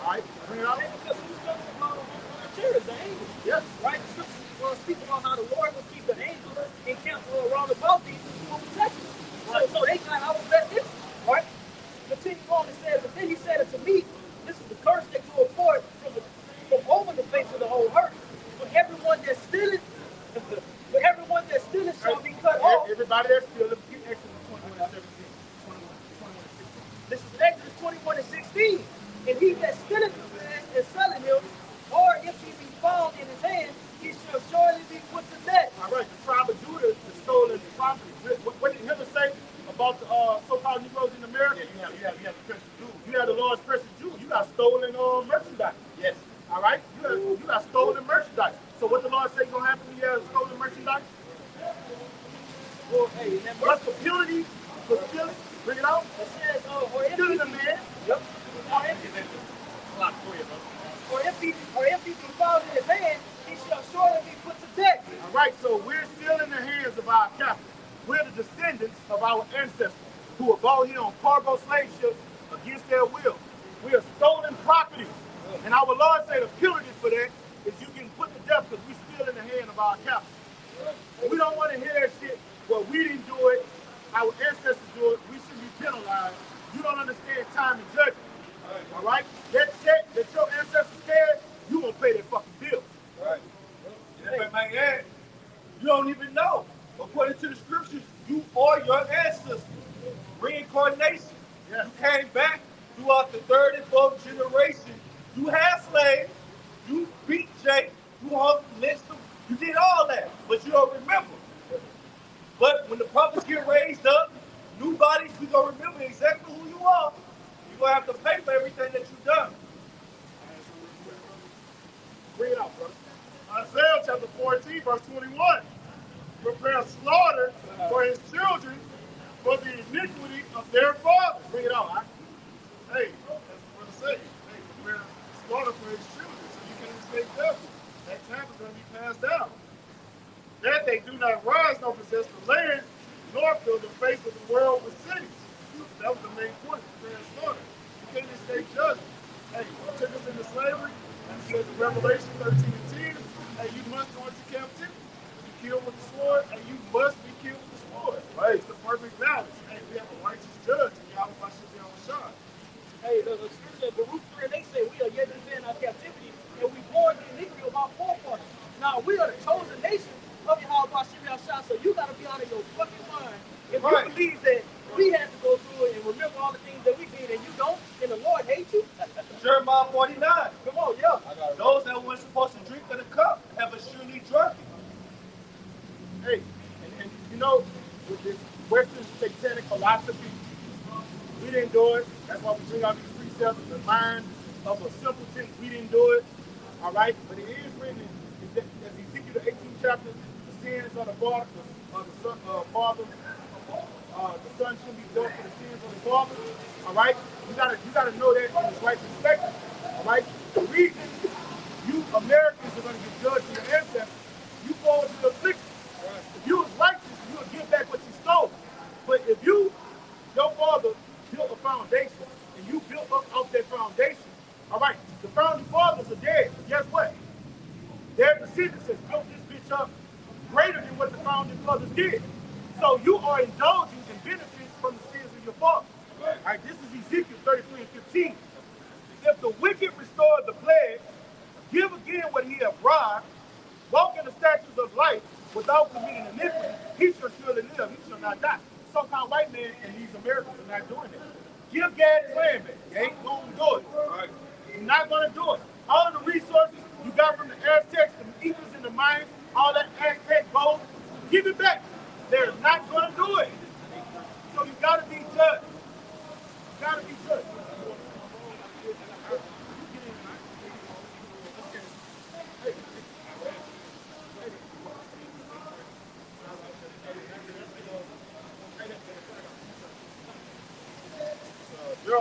All right, bring it out. Because who's going to cherish the angels? Yes. Right? The scriptures speak about how the Lord will keep the angels encamped around about these who will protect them. So they got our best interest, right? Continue on, it says, and then he said unto me, this is the curse that goeth forth from over the face of the whole earth. For everyone that stealeth, for everyone that stealeth shall be cut off. Everybody that's stealing, Exodus 21 and 17. 21 and 16. This is Exodus 21 and 16. And he that stealeth the man and selling him, or if he be found in his hand, he shall surely be put to death. All right, the tribe of Judah is stolen property. What did Hitler say about the so-called Negroes in America? Yeah, you have the precious jewels. You had the Lord's precious Jew. You got stolen merchandise. Yes. All right? You got stolen merchandise. So what the Lord say going to happen when you have stolen merchandise? Well, hey, What's the penalty for stealing? Bring it out. it says, or if Stealing a man. Yep. Or if he be found in his hand, he shall surely be put to death. All right, so we're still in the hands of our captors. We're the descendants of our ancestors who were brought here on cargo slave ships against their will. We are stolen property. And our Lord said the penalty for that is you getting put to death because we're still in the hand of our captors. We don't want to hear that shit. Well, we didn't do it. Our ancestors do it. We shouldn't be penalized. You don't understand time and judgment. All right? That check that your ancestors carried, you gonna pay that fucking bill. Right. And if I might add, you don't even know. According to the scriptures, you are your ancestors. Reincarnation. Yes. You came back throughout the third and fourth generation. You had slaves. You beat Jake. You hung, lynched him. You did all that, but you don't remember. But when the prophets get raised up, new bodies, we gonna remember exactly who you are. You're gonna have to pay for everything that you've done. Bring it out, brother. Isaiah chapter 14, verse 21. Prepare slaughter for his children for the iniquity of their fathers. Bring it out, huh? Hey, that's what it says. Hey, prepare slaughter for his children so you can escape death. That time is going to be passed down. That they do not rise nor possess the land, nor fill the face of the world with cities. That was the main point, prepare slaughter. You can't escape judgment. Hey, you took us into slavery. It says in Revelation 13 and 10, hey, you must go into captivity. You kill with the sword, and you must be killed with the sword. Right. It's the perfect balance. Hey, we have a righteous judge in Yahweh Shah. Hey, the scripture, Baruch 3, they say we are yet to be in our captivity, and we bore the iniquity of our forefathers. Now, we are the chosen nation of Yahweh Shah, so you got to be out of your fucking mind. If you believe that we had to go through it and remember all the things that we did, and you don't, and the Lord hates you, Jeremiah 49. come on, yeah. Those that weren't supposed to drink of the cup have surely drunk it. Hey, and you know, with this Western satanic philosophy, we didn't do it. That's why we bring out these precepts in the mind of a simpleton. We didn't do it. All right? But it is written in Ezekiel the 18th chapter, the sins of the father, the son should be dealt for the sins of the father. All right? You gotta know that in its right perspective. All right? The reason you Americans are gonna get judged for your ancestors, you fall into the affliction. If you was righteous, you would give back what you stole. But if your father built a foundation and you built up off that foundation, all right, the founding fathers are dead. Guess what? Their descendants has built this bitch up greater than what the founding fathers did. So you are indulging in benefits from the sins of your father. All right, this is Ezekiel 33 and 15. If the wicked restore the pledge, give again what he hath robbed, walk in the statutes of life without committing iniquity, he shall surely live, he shall not die. Some-kind white man and these Americans are not doing that. Give Gad his land back. You ain't going to do it. Right. You're not going to do it. All the resources you got from the Aztecs, the Incas, and the Mayans, all that Aztec gold, give it back. They're not going to do it. So you got to be judged. You got to be judged.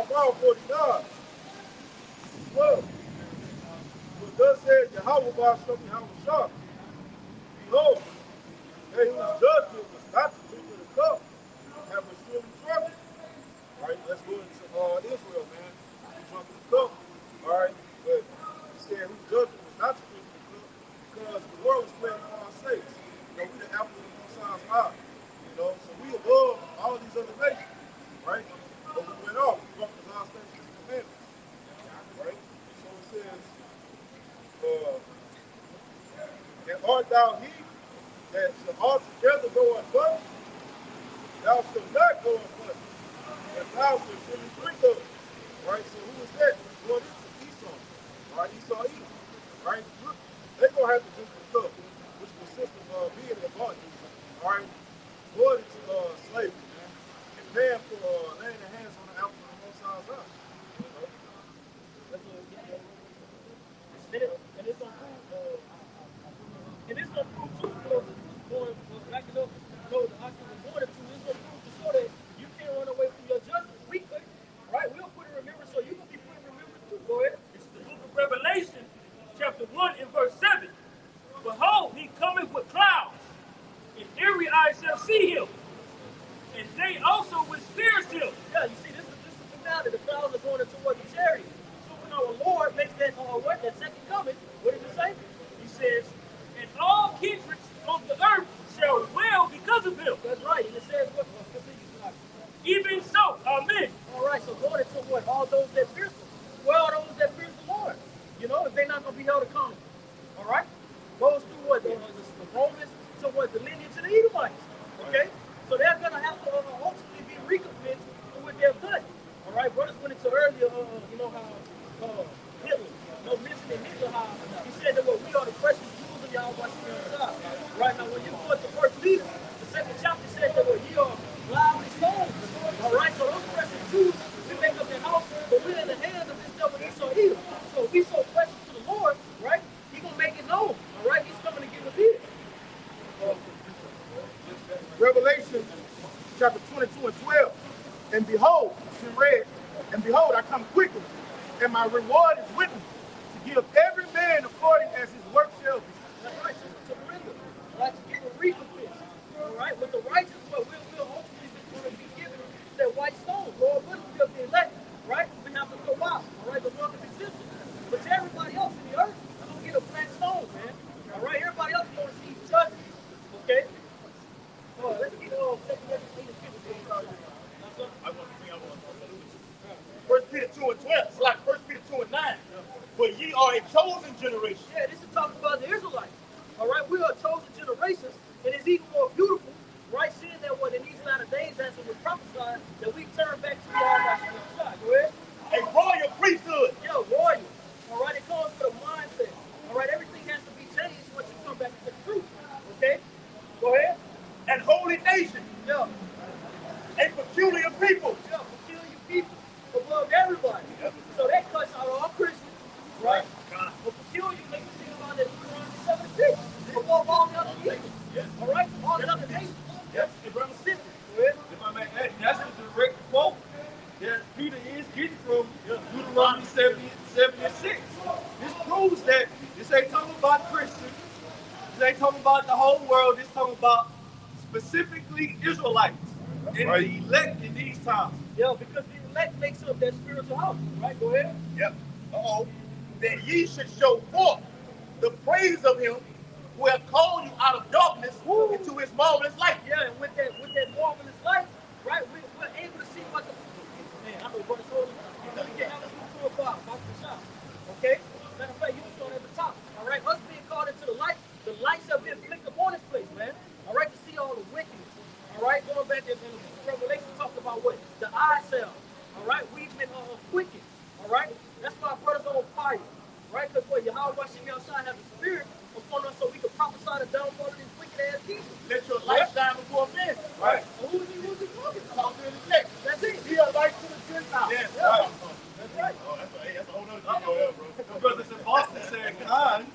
Jeremiah 49, 12. For thus says Yahweh Bashem Yahweh Shah, behold, they whose judgment was not to drink of the cup have a surely drunk. All right, let's go into Israel, man. We drunk of the cup. All right, but he said whose judgment was not to drink of the cup because the world was playing for our sakes. You know, we the apple of the Most High's eye. You know, so we above all these other nations, right? But we went off. We broke the God's statutes and commandments, right? So it says, and art thou he that shall altogether go unpunished? Thou shalt not go unpunished, and thou shalt surely drink of it. Right? So who is that? Well, this is Esau. Right? Esau Edom. Right? Look, they're going to have to drink the cup, which consists of being in bondage. All right? Going into slavery, man. And paying for laying their hands on the apple of the Most High's eye. You know? That's what it is. And it's on prove, and it's gonna prove too, going back it up, the Aki was born into, it's gonna prove to show that you can't run away from your judgment. We could, right? We'll put in remembrance, so you gonna be put in remembrance too. Go ahead. It's the book of Revelation, chapter 1 and verse 7. Behold, he cometh with clouds, and every eye shall see him, and they also which pierced him. Yeah, you see, this is the finale. The clouds are going toward the chariot. So when our Lord makes that that second coming, what does it say? He says, and all kindreds on the earth shall wail because of him. That's right. And it says what? Even so, amen. All right, so going into what? All those that pierce him. Well, those that pierce the Lord. You know, if they're not going to be held accountable. All right? Goes through what? The Romans to what? The lineage of the Edomites. Okay? So they're going to have to ultimately be recompensed for what they've done. All right? Brothers went into earlier, you know, how Hitler, mentioning Hitler, how he said that what we are the precious jewels of y'all watching outside. Right now, when you go to the first Peter, the second chapter says that what ye are lively stones. All right? So those precious jewels, we make up the house, but we're in the hands of this devil Esau evil. So if we so precious to the Lord, right, he's going to make it known. All right? He's coming to give us here. Revelation chapter 22 and 12. And behold, it's been read, and behold, I come quickly, and my reward is with me, to give every man according as his work shall be. That's right, to render, right, to give a recompense. All right, with the righteous, what we'll ultimately going to be given that white stone. Lord willing, we'll be elect, right? We have to go out, all right, the world of existence. But to everybody else in the earth, we're going to get a flat stone, man. All right, everybody else is going to see judgment, okay? Let's get on. First Peter 2 and 12. It's like First Peter 2 and 9. But ye are a chosen generation. Yeah, this is talking about the Israelites. All right, we are chosen generations, and it's even more beautiful, right? Seeing that what in these latter days, as it was prophesied, that we turn back to the Almighty God. Go ahead. A royal priesthood. Yeah, royal. All right, it comes with a mindset. All right, everything has to be changed once you come back to the truth. Okay, go ahead. And holy nation. Yeah. A peculiar people. Yeah, peculiar people above everybody. Yep. So that cuts out all Christians, right? But peculiar makes you think about that Deuteronomy 7:6 above all the other nations. Yes. All right? All the other nations. Yes. And brother Sister, go ahead. If I may add, that's a direct quote that Peter is getting from Deuteronomy 76. This proves that this ain't talking about Christians. This ain't talking about the whole world. This talking about specifically Israelites and the elect in these times. Yeah, because the elect makes up that spiritual house, right? Go ahead. Yep. That ye should show forth the praise of him who hath called you out of darkness into his marvelous light. Yeah, and with that marvelous light, right, we're able to see what the man, I know brother told you really get out of 2 to 5, back to the shop. Okay? Matter of fact, you was on at the top. All right, us being called into the lights have been flicked upon this place, man. All right, to see all the wickedness. All right, going back in the Revelation talked about what? The eye cell. All right, we've been quickened. All right, that's why our brothers on fire. Right, because what Yahweh watching me outside have the spirit upon us so we can prophesy the downfall of these wicked ass people. Let your light shine before men. Right. So who's he talking about? Talking to the text. That's it. Be a light to the Gentiles. Yes, Yeah. right. That's right. Oh, that's a whole nother video there, bro. My brothers in Boston saying, "Con."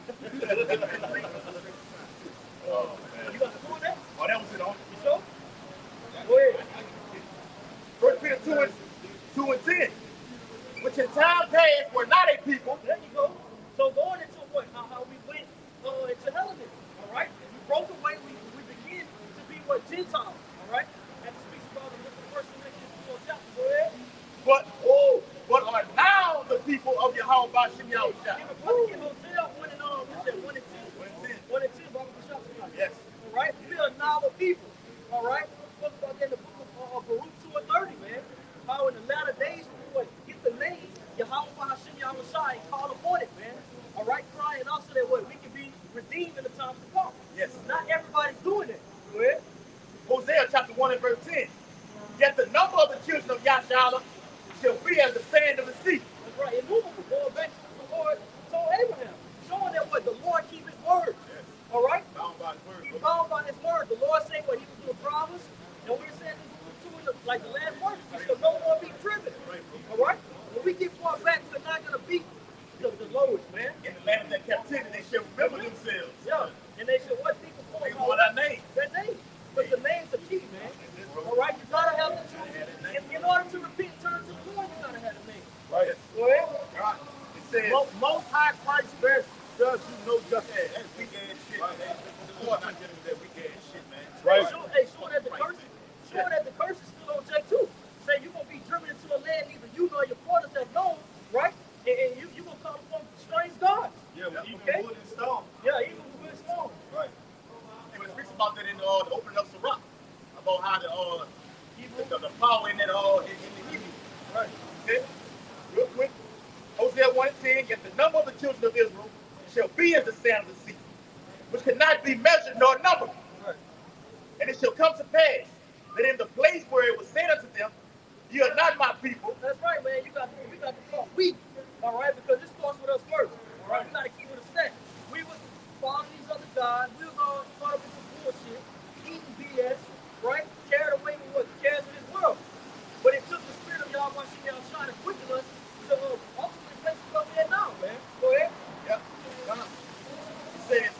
Oh, man. You got to do that? Oh, that was it on. You sure? Go ahead. 1 Peter 2 and 10. past were not a people. There you go. So going into what? How we went into Hellenism, all right? We broke away. We begin to be what? Gentiles, all right? And it speaks about the first Corinthians 4 chapter. Go ahead. But are now the people of Yahweh Bashim Yahushua. Give a brother, give Hosea 1 and what's that? 1 and 10. 1 and 10, Bible Bishop. Yes. All right? We are now a people, all right? Spoke about that in the book of Baruch 2 and 30, man. How in the latter days we would get the name Yahweh Bashim Yahushua and call upon it, man. All right? Crying also that what? We can be redeemed in the times to come. Yes. Not everybody's doing it. Go ahead. Hosea chapter 1 and verse 10. Yet the number of the children of Yashala shall be as the sand of the sea. That's right. Immovable. Going back to the Lord told Abraham. Showing that what? The Lord keep his word. Yes. All right? Bound by his word. He's bound by his word. The Lord said what he was going to promise. And we're saying like the last verse, we shall no more be driven. All right? When we get far back, we're not going to be the lowest, man. In the land of their captivity, they shall remember themselves. Yeah. And they shall what? Think They want our name. their name. But the name's the key, man. All right? You got to have the truth. In order to repent and turn to the Lord, you got to have the name. Right. Go ahead. Right. It says, Most High Christ bears does you no justice. that's weak ass shit, man. The Lord not dealing with that weak ass shit, man. Right. Show that the curse is still on J too. Say you're gonna be driven into a land neither you nor your fathers have known, right? And you gonna call upon strange gods. Yeah, with even Okay. wood and stone. Yeah, even with wood and stone. Right. And it speaks about that in the opening of Sirach, about how the power in that in the Hebrew. Right. Okay? Real quick. Hosea 1 and 10, yet the number of the children of Israel shall be as the sand of the sea, which cannot be measured nor numbered. Right. And it shall come to pass that in the place where it was said unto them, ye are not my people, That's right, man. We got to call we, all right, because this starts with us first. All right, we got to keep it a step. We was following these other gods. We was all caught up in some bullshit, eating BS, right? Carried away with what the cares of this world. But it took the spirit of Yahweh trying to quicken us to ultimately place us where we at now, man. Go ahead. yep, it says,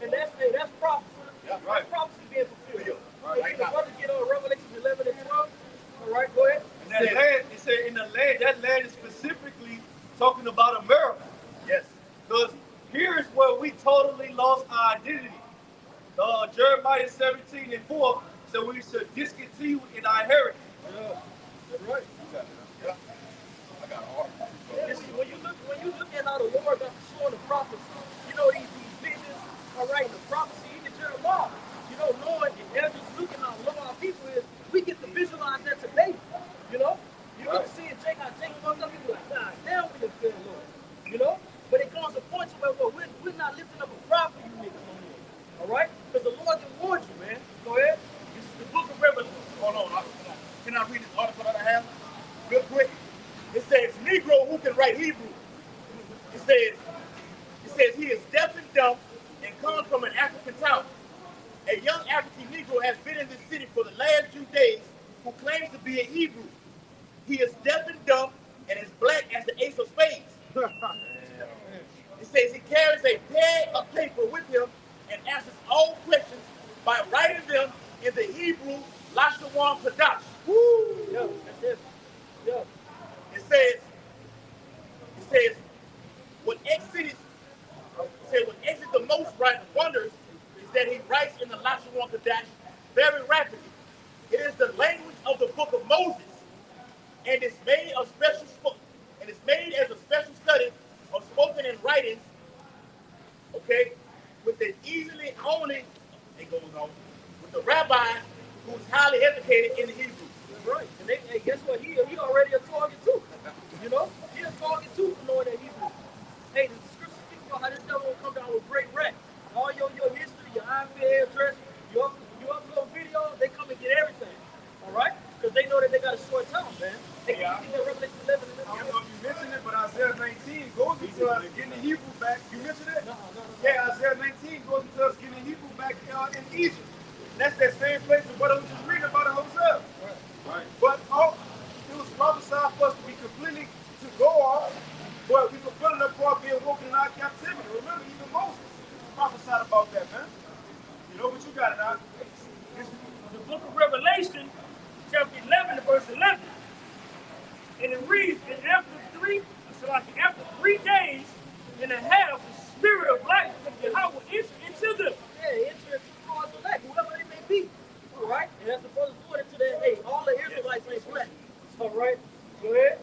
And that's prophecy. Yeah, That's right. prophecy being fulfilled. Right. Hey, the brother get on Revelation 11 and 12. All right, go ahead. And that land, it said in the land, that land is specifically talking about America. yes, Because here's where we totally lost our identity. Jeremiah 17 and 4 said we should discontinue in our heritage. Yeah, that's right. yeah. I got a heart. Listen, when you look at how the Lord got showing the prophets, you know these visions, all right, the prophecy, even Jeremiah, you know, Lord, and they're just looking how low our people is. We get to visualize that today, you know. You look see it, Jacob fucked up, you be like, God damn, we done failed, Lord, you know. But it comes a point to where we're not lifting up a cry for you niggas no more, all right? Because the Lord can warn you, man. Go ahead. This is the book of Revelation. Hold on, can I read this article that I have? Real quick. It says, Negro who can write Hebrew. It says he is deaf and dumb and comes from an African town. A young African Negro has been in this city for the last few days who claims to be a Hebrew. He is deaf and dumb and is black as the ace of spades. It says he carries a pad of paper with him and answers all questions by writing them in the Hebrew Lashawan Kadash. Woo! Yeah, that's it. Yeah. It says, what exceeds the most wonders is that he writes in the Lashawan Kadash very rapidly. It is the language of the book of Moses, and it's made as a special study of spoken and writings. Okay, with the easily only it goes on with the rabbis who's highly educated in the Hebrew. That's right. And hey, guess what? He already a target too. You know? He a target too for knowing that Hebrew. Hey, the scripture speaks about how this devil will come down with great wrath. All your history, your IP address, you upload videos, they come and get everything. All right? Because they know that they got a short time, man. They can get that Revelation 11 and I don't know if you mentioned it, but Isaiah 19 goes into us getting the Hebrew back. You mentioned it? No. Yeah, Isaiah 19 goes into us getting the Hebrew back in Egypt. And that's that same place of what I was just reading about in Hosea. Right. But it was prophesied for us to be completely to go off, but we fulfilling the part being woken in our captivity. Remember, even Moses prophesied about that, man. You know what you got it out. The book of Revelation, chapter 11, verse 11. And it reads, and after 3 days and a half, the spirit of life from Yahweh entered into them. Yeah, enter into the cause of elect, whoever they may be. All right? And that's the brother doing it to that, hey, all the Israelites ain't black. All right? Go ahead.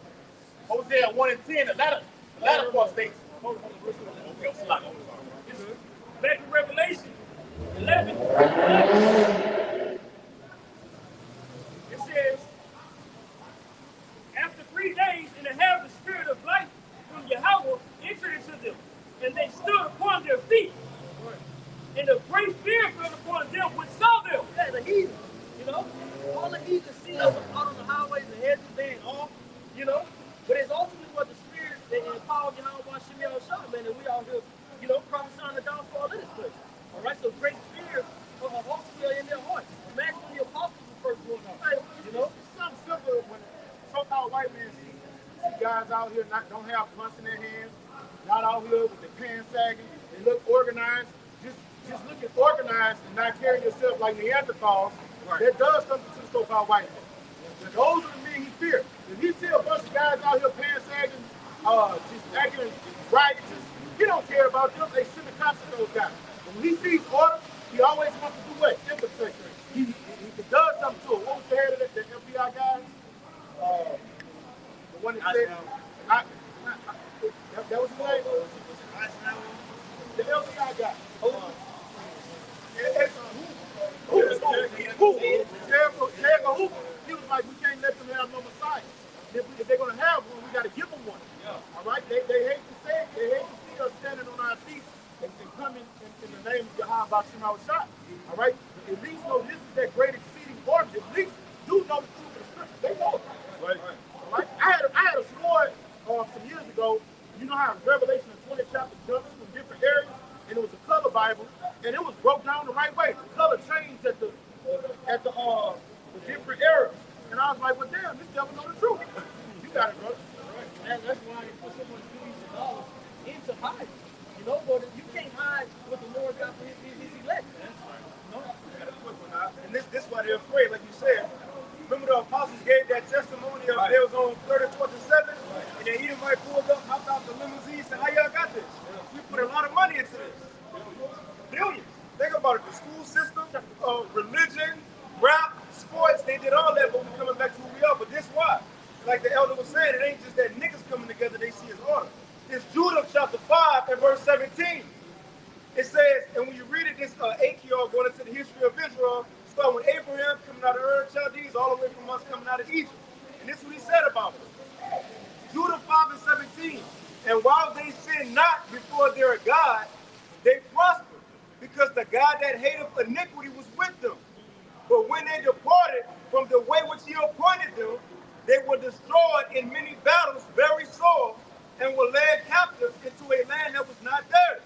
Hosea 1 and 10, the latter part states. Okay, I'm sorry. Back in Revelation 11, it says, after 3 days and a half, the spirit of life from Yahweh entered into them, and they stood upon their feet. And a great fear fell upon them which saw them. Yeah, the heathen. You know? All the heathen see us out on the highways and heads are laying off. You know? But it's ultimately what the spirit that empowered Yahweh Shemiel Shah, man, and we out here, you know, prophesying the downfall of this place. All right? So great fear of ultimately in their hearts. Imagine when the apostles were first going out. You know? It's something simple when so-called white men see guys out here don't have guns in their hands, not out here with their pants sagging. They look organized. Just looking organized and not carrying yourself like Neanderthals, that does something to the so-called white man. And those are the men he fears. If he see a bunch of guys out here pants sagging, just acting riotous, he don't care about them. They send the cops to those guys. But when he sees order, he always wants to do what? Infiltrate. He does something to it. What was the head of the FBI guy? The one that said, that was his name? The FBI guy. He was like, we can't let them have no Messiah. If they're going to have one, we got to give them one. All right? They hate to say it. They hate to see us standing on our feet and coming in the name of Yahweh Shemiel Shah. All right? But at least know this is that great exceeding order. At least do know the truth of the scripture. They know it. Right. All right? I had a sword some years ago. You know how Revelation 20 chapter jumps from different areas? And it was a color Bible, and it was broke down the right way. The color changed at the different eras. And I was like, well, damn, this devil know the truth. You got it, brother. And that's why they put so much duties and dollars into hiding. You know, but you can't hide what the Lord got for his elect. No? And this why they're afraid, like you said. Remember the apostles gave that testimony of they was on 34th and 7th, and then Edomite pulled up, hopped out the limousine, said, how y'all got this? We put a lot of money into this. Billions. Think about it, the school system, religion, rap, sports, they did all that, but we're coming back to who we are. But this why? Like the elder was saying, it ain't just that niggas coming together, they see his order. It's Judah chapter 5 and verse 17. It says, and when you read it, this Achior going into the history of Israel, starting with Abraham coming out of Ur Chaldees, all the way from us coming out of Egypt. And this is what he said about it. Judah 5 and 17. And while they sin not before their God, they prosper, because the God that hateth iniquity was with them. But when they departed from the way which he appointed them, they were destroyed in many battles, very sore, and were led captives into a land that was not theirs.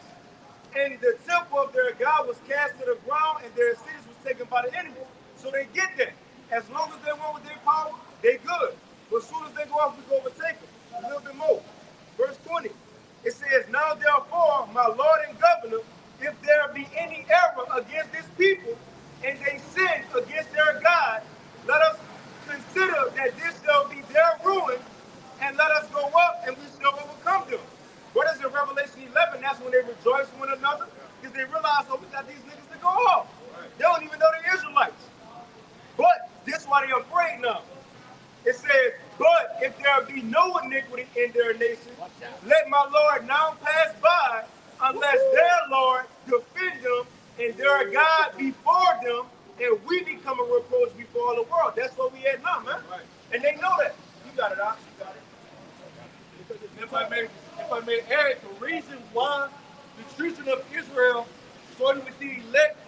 And the temple of their God was cast to the ground, and their cities was taken by the enemy. So they get there. As long as they went with their power, they good. But as soon as they go off, we go overtake them. A little bit more. Verse 20. It says, now therefore, my Lord and Governor, if there be any error against this people, and they sin against their God, let us consider that this shall be their ruin, and let us go up, and we shall overcome them. What is in Revelation 11? That's when they rejoice one another, because they realize, oh, we got these niggas to go off. They don't even know they're Israelites. But this is why they're afraid now. It says, but if there be no iniquity in their nation, let my Lord now pass by, unless their Lord defend them, and their God before them, and we become a reproach before all the world. That's what we at now, man. Right. And they know that. You got it, Ox. You got it. If I may add, the reason why the children of Israel, starting with the elect,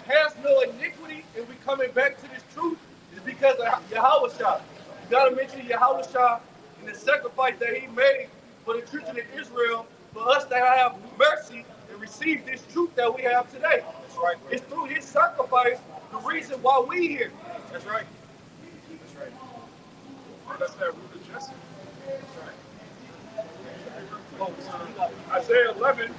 has no iniquity, and we coming back to this truth, is because of Yahweh Shah. You got to mention Yahweh Shah and the sacrifice that he made for the children of Israel, for us to have mercy and receive this truth that we have today. That's right. It's through his sacrifice the reason why we here. That's right. That's right. That's that root of Jesse. That's right. Isaiah 11.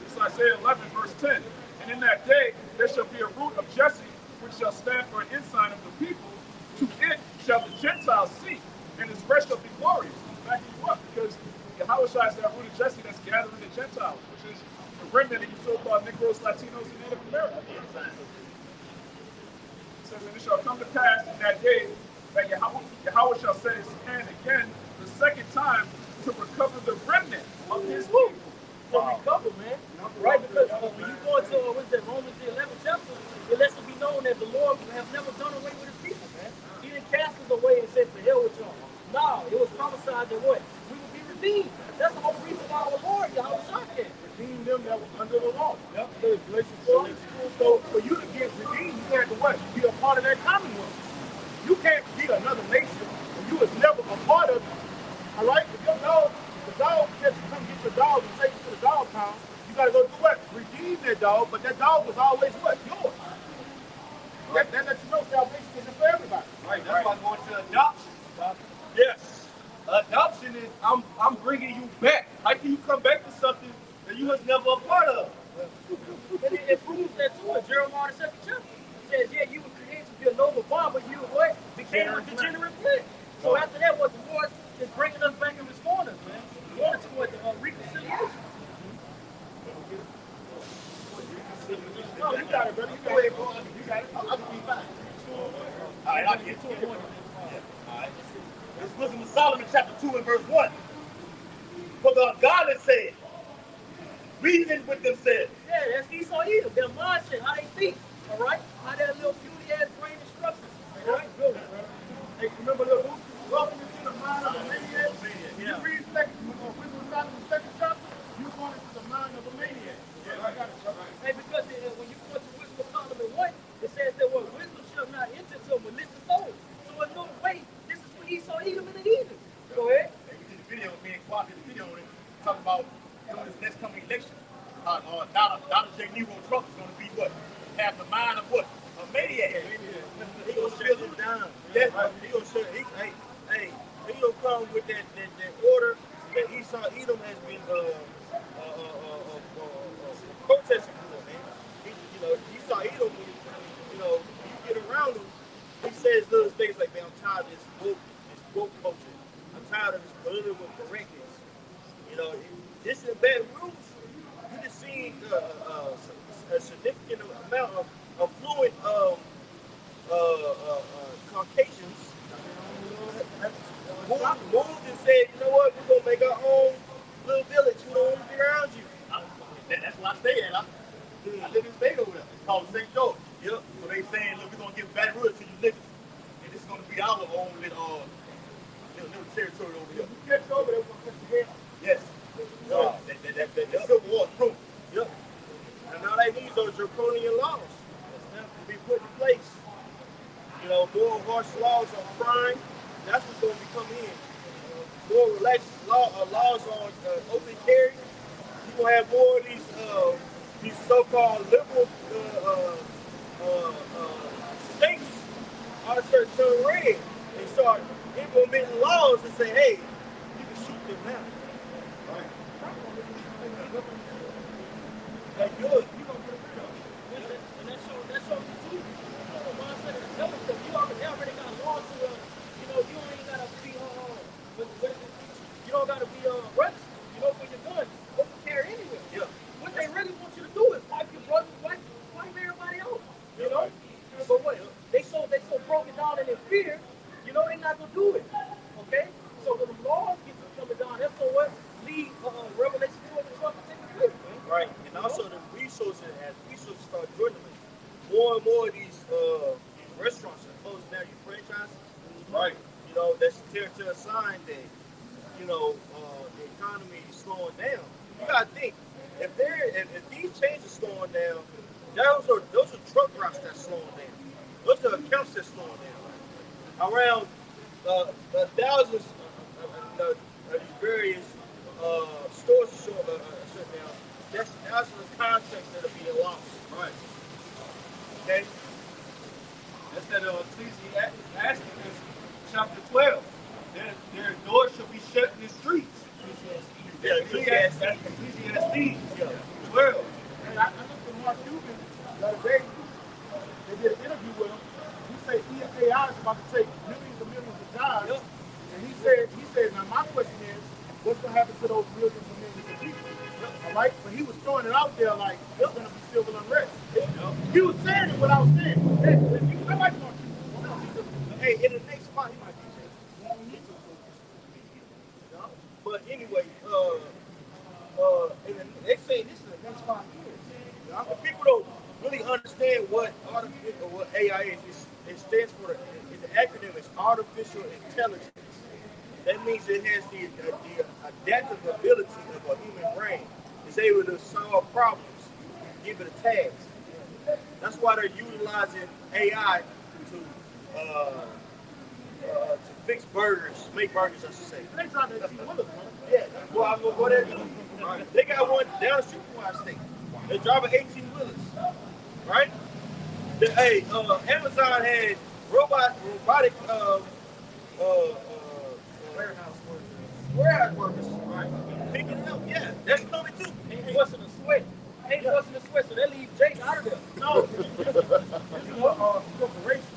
It's Isaiah 11, verse 10. And in that day there shall be a root of Jesse, which shall stand for an ensign of the people. Gentiles see, and his rest shall be glorious. He's backing you up because Yahweh Shai is that root of Jesse that's gathering the Gentiles, which is the remnant of you so-called Negroes, Latinos, and Native Americans. It says, and it shall come to pass in that day that Yahweh shall set his hand again the second time to recover the remnant of his people. To recover, man. Right? Because when you go into what's that, Romans the 11th chapter, it lets it be known that the Lord have never done away with his people, man. He didn't cast us away and said, "For hell with y'all." No, it was prophesied that what? We would be redeemed. That's the whole reason why our Lord, Yahweh Shai came. Redeem them that were under the law. Yep. Galatians 4. So for you to get redeemed, you have to what? Be a part of that commonwealth. You can't be another nation and you was never a part of it. All right? If your dog, the dog catch you, come get your dog and take it to the dog pound, you got to go do what? Redeem that dog, but that dog was always what? Yours. Right. That lets you know salvation isn't for everybody. Right. That's why going to adoption. Yes. Adoption is I'm bringing you back. How can you come back to something that you was never a part of? And it proves that too in Jeremiah the 2nd chapter. It says, yeah, you were created to be a noble bond, but you what? Became a degenerate plant. So after that, what the Lord is bringing us back and restoring us, man. Going toward the reconciliation. No, you got it, brother. You go ahead, bro. You got it. I'll be fine. All right, I'll get to it. All right. This Wisdom of Solomon, chapter 2 and verse 1. For the ungodly said, reason with themselves. Yeah, that's Esau Edom. Their mindset, how they think. All right? How that little beauty ass brain instructions. All right? Good, bro. Hey, remember the book? Welcome into the mind of a maniac. When you read Wisdom of Solomon, the 2nd chapter, you're going into the mind of a maniac. Yeah, I got it, brother. Hey, because when you go to Wisdom of Solomon 1, it says that what wisdom shall not enter to a malicious soul. So in no way, this is for Esau, Edom, and Edom. Go ahead. Hey, we did the video, me and Quad did the video on it, talking about this next coming election. Donald J. Nero Trump is going to be what? Have the mind of what? A maniac. He gonna shut them down. Yes, He gonna shut. He gonna come with that order that Esau Edom has been protesting for, man. Esau Edom, when you get around him, he says little things like, "Man, I'm tired of this woke culture. I'm tired of this political correctness. This is a bad rules. You just seen a significant amount of affluent Caucasians moved and said, you know what, we're gonna make our own little village. We don't want to be around you." That's where I stay at. I live in state over there. It's called St. George. Yep. So they saying, look, we're going to give Baton Rouge to you niggas. And this is going to be our own little territory over here. You catch over there, we're going to catch you down. Yes. That's Civil War proof. Yep. And now they need those draconian laws to be put in place. More harsh laws on crime. That's what's going to be coming in. More relaxed laws on open carry. You're going to have more of these so-called liberal states ought to start turning red and start implementing laws and say, hey, you can shoot them now. Right. That's good. And that shows you too. The mindset of the government, because they already got laws to, you ain't got to be, you don't got to be registered, for your gun. Open carry anywhere. Yeah. What they really want you to do is wipe your brother, wipe everybody else. But what? They so broken down in their fear, they're not gonna do it. Okay? So when the laws get to coming down, that's what lead Revelation 12 and 12 to take place, man. Right. And also the resources start dwindling. More and more of these restaurants are closing down. You franchise. Right. That's a telltale sign that the economy is slowing down. You gotta think, if these changes slowing down, those are truck routes that's slowing down. Those are accounts that's slowing down. Around thousands of these various stores are shut down. That's thousands of contracts that are being lost. Right. Okay. That's that Ecclesiastes chapter 12. Their doors shall be shut in the streets. Yeah, Ecclesiastes 12. And I looked at Mark Cuban the other day. They did an interview with him. He said AI is about to take millions and millions of jobs throwing it out there like it's gonna be civil unrest. He was saying it without saying it. I like Mark Cuban. Hey, in the next spot, he might be changed. But anyway, and they say this is the next 5 years. And people don't really understand what artificial, what AI is. It stands for the acronym is artificial intelligence. That means it has the adaptive ability of a human brain. It's able to solve problems, give it a task. That's why they're utilizing AI to fix burgers, make burgers, I should say. They trying to see Willis, man. Yeah, well, I'm gonna go there too. They got one down the street from Ohio State. They're driving 18 wheelers, right? Amazon had robotic warehouse workers, right? Picking it up. Yeah, that's coming too. Ain't busting a sweat. Ain't busting a sweat, so they leave Jake out of there. No, this is a corporation.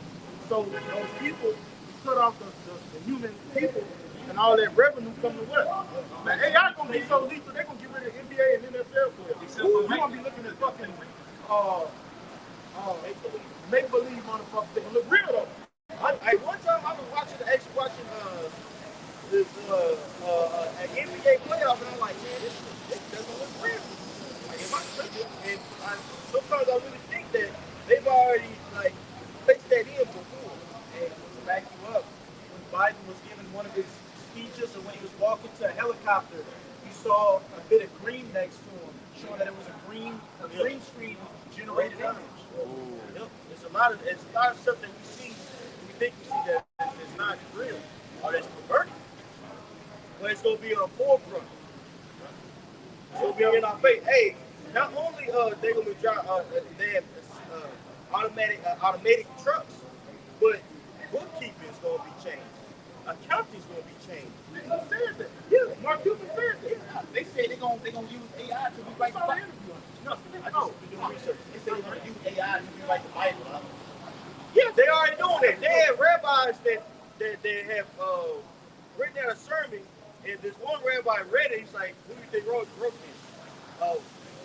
So those people cut off the human people, and all that revenue coming to what? Man, AI gonna be so lethal, they gonna get rid of NBA and NFL players. You gonna be looking at fucking make believe motherfuckers. They gonna look real though. One time I was actually watching this an NBA playoff, and I'm like, man, this doesn't look real. Like, am I tripping? And sometimes I really think that they've already like placed that in before. And to back you up, when Biden was giving one of his speeches and when he was walking to a helicopter, you saw a bit of green next to him, showing that it was a green screen generated image. Yep. There's a lot of stuff that we see, we think we see that is not real or that's perverted. But it's gonna be on the forefront. It's gonna be in our face. Hey, not only they're gonna be they have automatic trucks, but bookkeeping is gonna be changed. Accounting is gonna be changed. Who said that? Yeah, Mark Cuban said that. Yeah. They said they're gonna use AI to rewrite the Bible. No, I just been doing research. They said they're gonna use AI to rewrite the Bible. Yeah, they already doing that. They have rabbis that they have written down a sermon, and this one rabbi read it. He's like, "Who do you think wrote this?" Oh,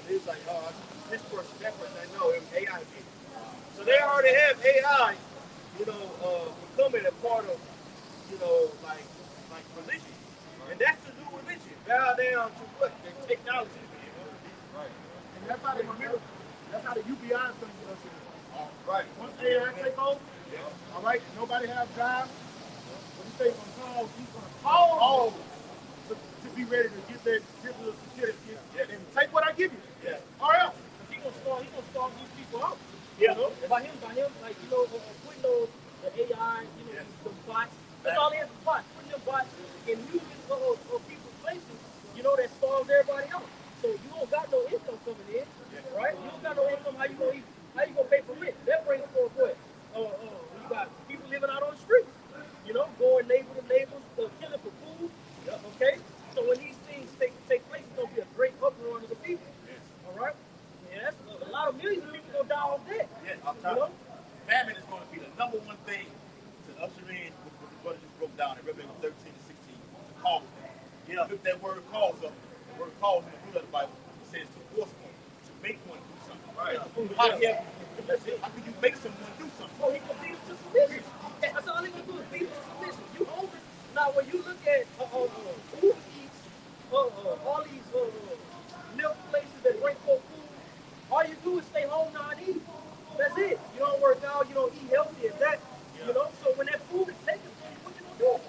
he's like, "Oh, this person, that person." I know it was AI did it. So they already have AI, becoming a part of, like religion, and that's the new religion. Bow down to what the technology. Right. And that's how they remember. That's how the UBI is going to get us in. Right. Once AI take over, all right, nobody have jobs. What you say he's going to call to be ready to get their digital certificate and take what I give you. Yeah. Or else. He gonna start these people out. Yeah. By him, like putting those the AI, the bots. That's all he has is bots. Putting them bots in using people's places, that starves everybody out. So you don't got no income coming in, right? You don't got no income. How you gonna pay for rent? That brings forth what? You got people living out on the streets. Going neighbor to neighbor, killing for food. Okay. So when these things take place, it's gonna be a great uproar to the people. All right. Yeah, that's a lot of millions of people gonna die off that. Yeah, I'm telling you. Famine is going to be the number one thing to usher in what the brother just broke down in Revelation 13 and 16. The cause. Yeah, look that word cause up. The word cause in the Blue Letter Bible says to force one, to make one do something. Right. That's it. How can you make someone do something? Oh, he can beat us to submission. That's all he can do is beat us to submission. You hungry? Now, when you look at Uber Eats, all these milk places that bring for food, all you do is stay home now and eat. That's it. You don't work out. You don't eat healthy. And that, So when that food is taken from you, what you gonna do?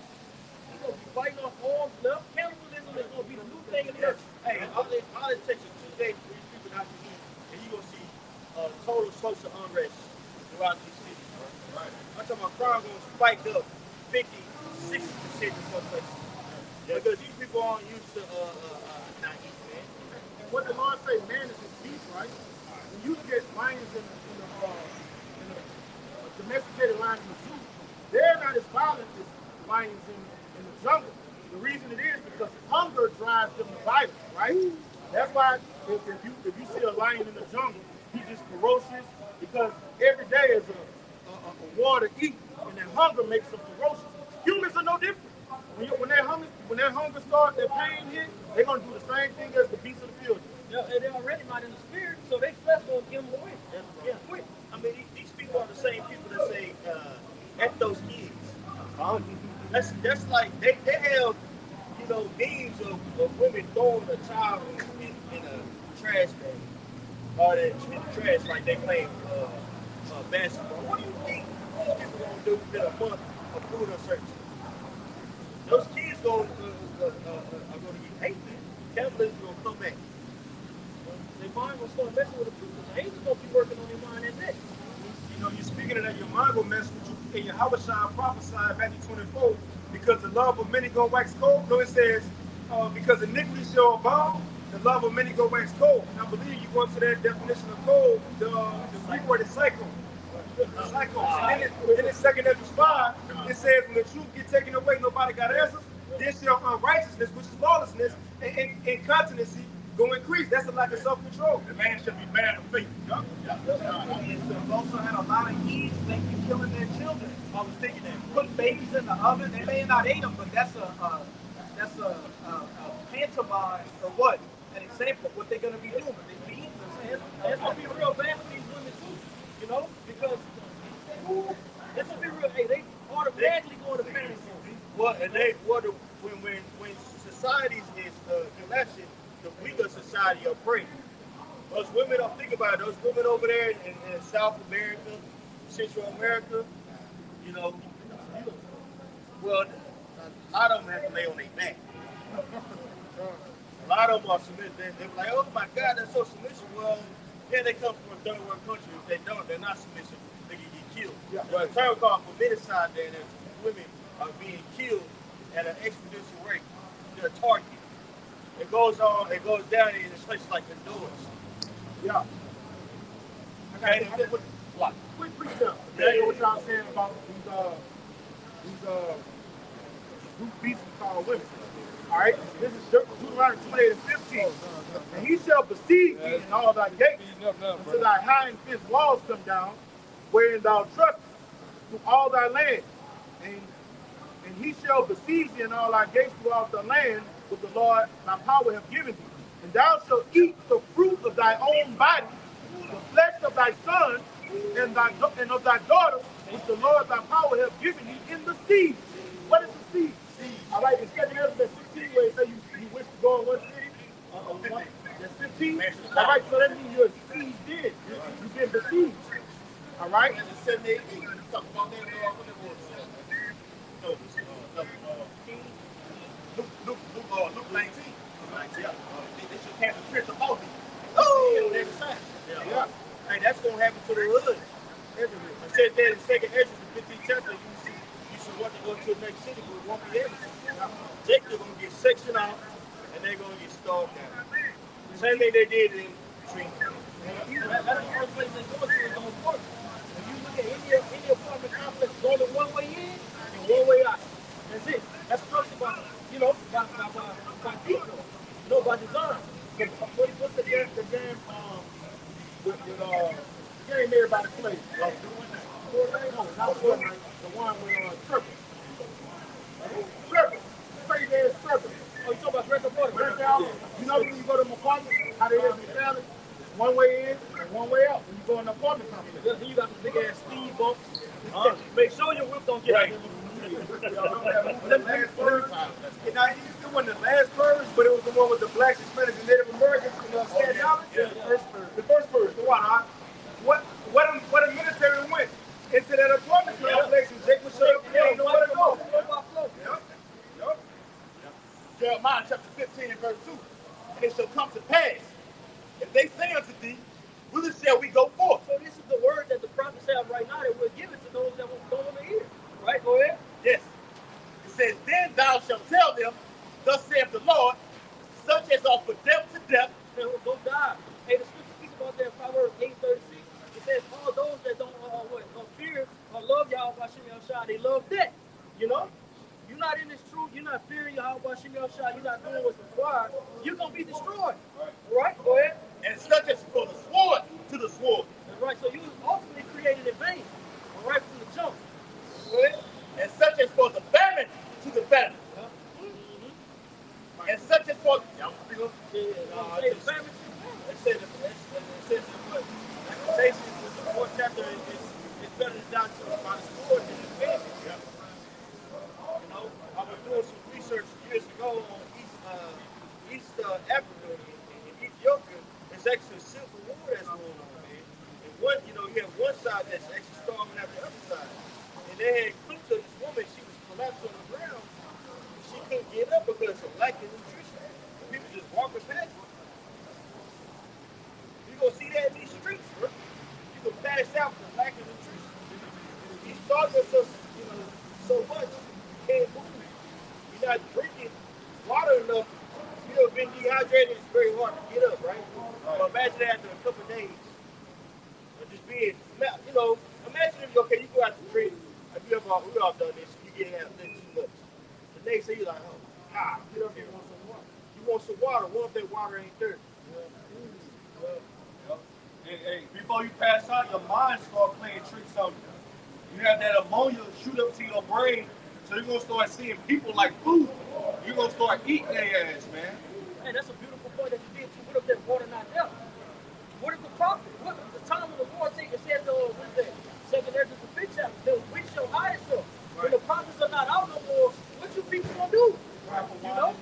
You're gonna be biting off arms. Left. Cannibalism is gonna be the new thing in the earth. Hey, all it takes is 2 days for these people not to eat, and you're gonna see total social unrest throughout these cities. Right. I'm talking about crime going to spike up 50, 60% in some places. Because these people aren't used to not eating, man. And what the Lord say, man is his beast, right? When you look at lions in the domesticated lion in the zoo, they're not as violent as lions in the jungle. The reason it is because hunger drives them to violence, right? That's why if you see a lion in the jungle, he's just ferocious because every day is a war to eat, and that hunger makes them ferocious. Humans are no different. When that hunger starts, that pain hit, they're gonna do the same thing as the beasts of the field. They're already not in the spirit, so they flesh gonna give them away. That's right. Yeah, quick. I mean, these people are the same people that say, F those kids. That's like, they have, memes of women throwing a child in a trash bag. Or in the trash like they playing basketball. What do you think these people gonna do within a month of food uncertainty? Those kids are going to get hate, man. Capitalism going to come back. Their mind gonna start messing with the truth. The angels gonna be working on their mind at that. You're speaking of that, your mind will mess with you. And your Hawashai prophesied back in 24, because the love of many go wax cold. No, it says, because iniquity shall abound, the love of many go wax cold. And I believe you go into that definition of cold, the Greek word is psycho. Psycho. And then in 2 Ezra 5, it says, when the truth gets taken away, nobody got answers, then shall unrighteousness, which is lawlessness, and incontinency go increase. That's a lack of self-control. The man should be man of faith. They've also had a lot of kids thinking killing their children. I was thinking that put babies in the oven. They may not eat them, but that's a pantomime or what? An example of what they're going to be doing. They be eating them. It's gonna be real bad for these women too, because it's gonna be real. Hey, they automatically going to panic zone. Well, and when society is collapsing, the weaker society are preying. Those women, don't think about it. Those women over there in South America, Central America, well, a lot of them have to lay on their back. A lot of them are submissive. They're like, oh my God, they're so submissive. Well, yeah, they come from a third world country. If they don't, they're not submissive. They can get killed. Yeah. But a term called feminicide, there, that women are being killed at an exponential rate. They're a target. It goes down in places like Honduras. Yeah. Okay. Quick breakdown. That's what y'all saying about these group beasts called women. All right, this is Deuteronomy 28 and 15. And he shall besiege thee in all thy gates until thy high and fenced walls come down, wherein thou trustest through all thy land. And he shall besiege thee in all thy gates throughout the land which the Lord thy power hath given thee. And thou shalt eat the fruit of thy own body, the flesh of thy sons, and of thy daughters, which the Lord thy power hath given thee in the siege. What is the siege? All right, in 2 Ezra 16, where it says you wish to go in one city, that's 15. All right, so that means you're sieged in. You've been besieged. All right? And the 7 AD, talk about that Luke 19. Yeah. They should have the Prince of Moses. Oh! On every side. Yeah. Hey, that's going to happen to the hood. Everywhere. I said that in 2 Ezra, the 15th chapter, you should want to go to the next city, but it won't be able to. They're going to get sectioned out, and they're going to get starved out. Same thing they did in Trina. That's the first place they go to is on work. If you look at any apartment complex, it's only one way in and one way out. That's it. That's structured by people, by design. What's the game with game made by the play? Fortnite? No, not Fortnite. The one with Triple. Triple. Crazy ass Triple. Oh, you talking about Grand Theft Auto? You know when you go to an apartment, how they is in Cali? One way in and one way out when you go in an apartment complex. Then you got the big ass speed bumps. Make sure your whip don't get out. It wasn't the last purge, but it was the one with the blacks, Hispanics, and Native Americans in Staten Island. The first purge. The one, huh? What a military went into that apartment complex, and Jake was shut up and didn't know where to go. Yep. Jeremiah chapter 15 and verse 2. And it shall come to pass, if they say unto thee, whither shall we go forth? So this is the word that the prophets have right now that we're giving to those that don't want to hear. Right? Go ahead. Yes. It says, then thou shalt tell them, thus saith the Lord, such as are condemned to death. They will go die. Hey, the scripture speaks about that in Proverbs 8:36. It says, all those that don't fear or love Yahweh Shem Yahshua, they love death. You're not in this truth. You're not fearing Yahweh Shem Yahshua. You're not doing what's required. You're going to be destroyed. Right? Go ahead. And such as for the sword to the sword. That's right. So you was ultimately created in vain. All right, from the jump. Go ahead. And such as for the famine to the famine. And such as for famine to famine. shut it down to by the sword and the famine. Yeah. You know, I was doing some research years ago on East Africa in Ethiopia. It's actually a civil war that's going on, man. And one, you know, you have one side that's actually starving at the other side. And they had clips of this woman. She was collapsed on the ground. She couldn't get up because of lack of nutrition. And people just walking past her. You gonna see that in these streets, bro. You can pass out for lack of nutrition. He's starving us, you know, so much you can't move. You're not drinking water enough. You know, been dehydrated. It's very hard to get up, right? But imagine that after a couple of days of just being, you know, imagine if okay, you go out to drink. We all done this. You get out there too much. The next day you're like, oh, get up here. You want some water. What if that water ain't there? Hey, before you pass out, your mind start playing tricks on you. You have that ammonia shoot up to your brain, so you're gonna start seeing people like food. You're gonna start eating their ass, man. Hey, that's a beautiful point that you did too. What if that water not there? What is the prophet? What the time of the Lord said, what is that? Second Ezra the 5th chapter, the witch shall hide itself. When the prophets are not out no more, what you people gonna do? You know?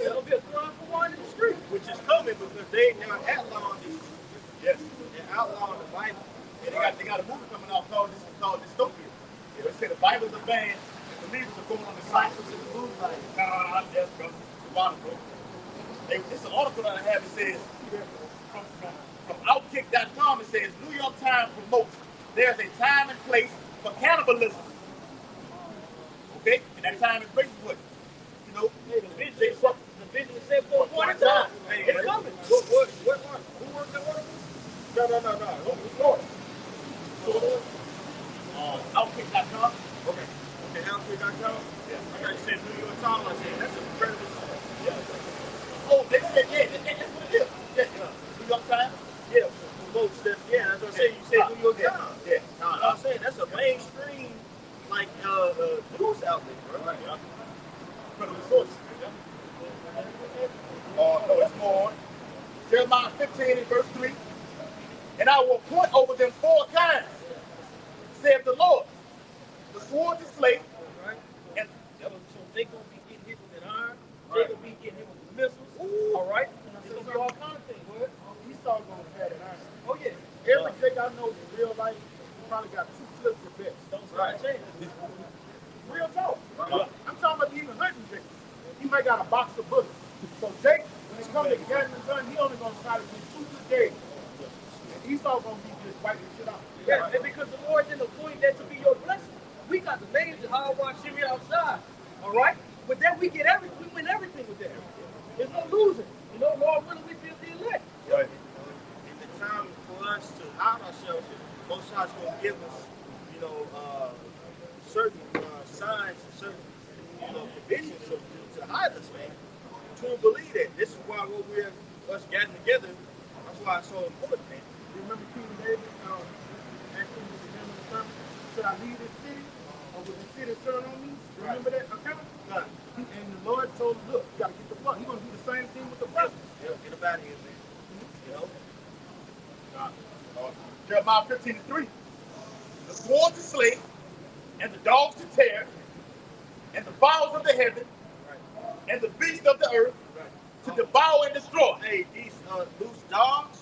It'll be a crime for wine in the street. Which is coming because they now outlawing these. Yes, they're outlawing the Bible. And they got a movie coming out called Dystopia. They say the Bible's a ban, and believers are going on the cycles of the moonlight. Nah, yes, bro. Bro. It's an article that I have. It says from Outkick.com. It says New York Times promotes there's a time and place for cannibalism. Okay, and that time and place is what? You know, the vision is set for a point in time. Hey, it's coming. Who worked that order? No. Who's yours? Outkick.com. Okay, Outkick.com? Yeah. I got you said New York Times. I said, that's a incredible. Yeah. Oh, they said, that's what it is. Yeah. New York Times? Yeah, promotes that. Yeah, that's what I'm saying. You said New York Times. Yeah. No, I'm saying that's a mainstream, like, news outlet, bro. Right. Incredible sources. No, it's more on. Jeremiah 15 and verse 3. And I will appoint over them 4 kinds, saith the Lord. The sword to slay. Right. And So they're going to be getting hit with that iron. They're going to be getting hit with the missiles. Ooh. All right? It's going to be all kinds of things. What? Esau gonna have that iron. Oh, yeah. Every chick I know in real life probably got 2 clips of best. Don't start saying Real talk. I'm talking about even hunting Jake. He might got a box of bullets. So Jake, when it comes to getting the gun, he only gonna try to get 2 good days. And Esau gonna be just wiping shit out. Yeah, and because the Lord didn't appoint that to be your blessing. We got the names of how I watch Shimmy outside. All right? With that, we get everything. We win everything with that. There's no losing. You know, Lord willing, we feel the elect. Right. And the time for us to hide ourselves, most times going to give us, you know, certain signs and certain, you know, provisions to hide us, man. To believe that. This is why what we're us gathering together. That's why it's so important, man. You remember King David asking the beginning of the sermon, should I leave this city or will the city turn on me? Remember that account? Right. And the Lord told him, look, you got to get the blood. He's going to do the same thing with the brothers. Yeah, get up out of here, man. You know? Jeremiah 15 and 3. The sword to slay, and the dogs to tear, and the fowls of the heaven, and the beasts of the earth, to devour and destroy. Hey, these loose dogs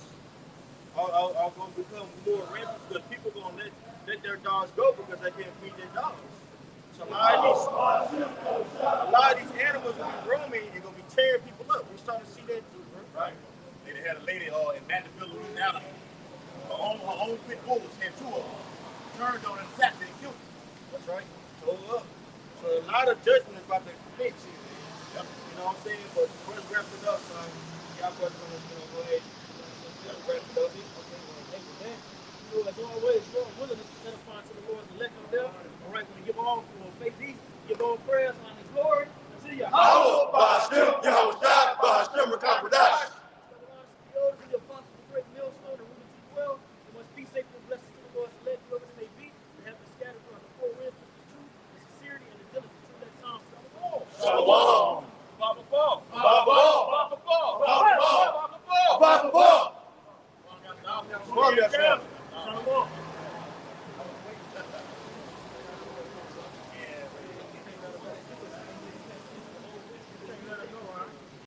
are going to become more rampant because people are going to let their dogs go because they can't feed their dogs. So a lot of these animals will be roaming and going to be tearing people up. We're starting to see that too, bro. Right. They had a lady in Mandeville, Louisiana. Her own pit bulls had 2 of them. Turned on and attacked and killed them. That's right. So up. So a lot of judgment is about to fix you. Yep. You know what I'm saying? But first wrap it up, son. Y'all boys gonna go ahead. Wrap it up. Amen. So as always, Lord willing, this is edifying to the Lord's elect on there. All right, when you give all faith these, give all prayers on his glory. See ya. The apostles, the great millstone, and Ruben T. Well, and much peace, safety, and blessings to the Lord's elect, whoever they may be, and have been scattered throughout the 4 winds with the truth, the sincerity, and the diligence to that time. Shalom. Baba Ball. Baba Ball. Baba Ball. Baba Ball. Baba Ball. Baba Ball. Baba Ball. Baba Ball.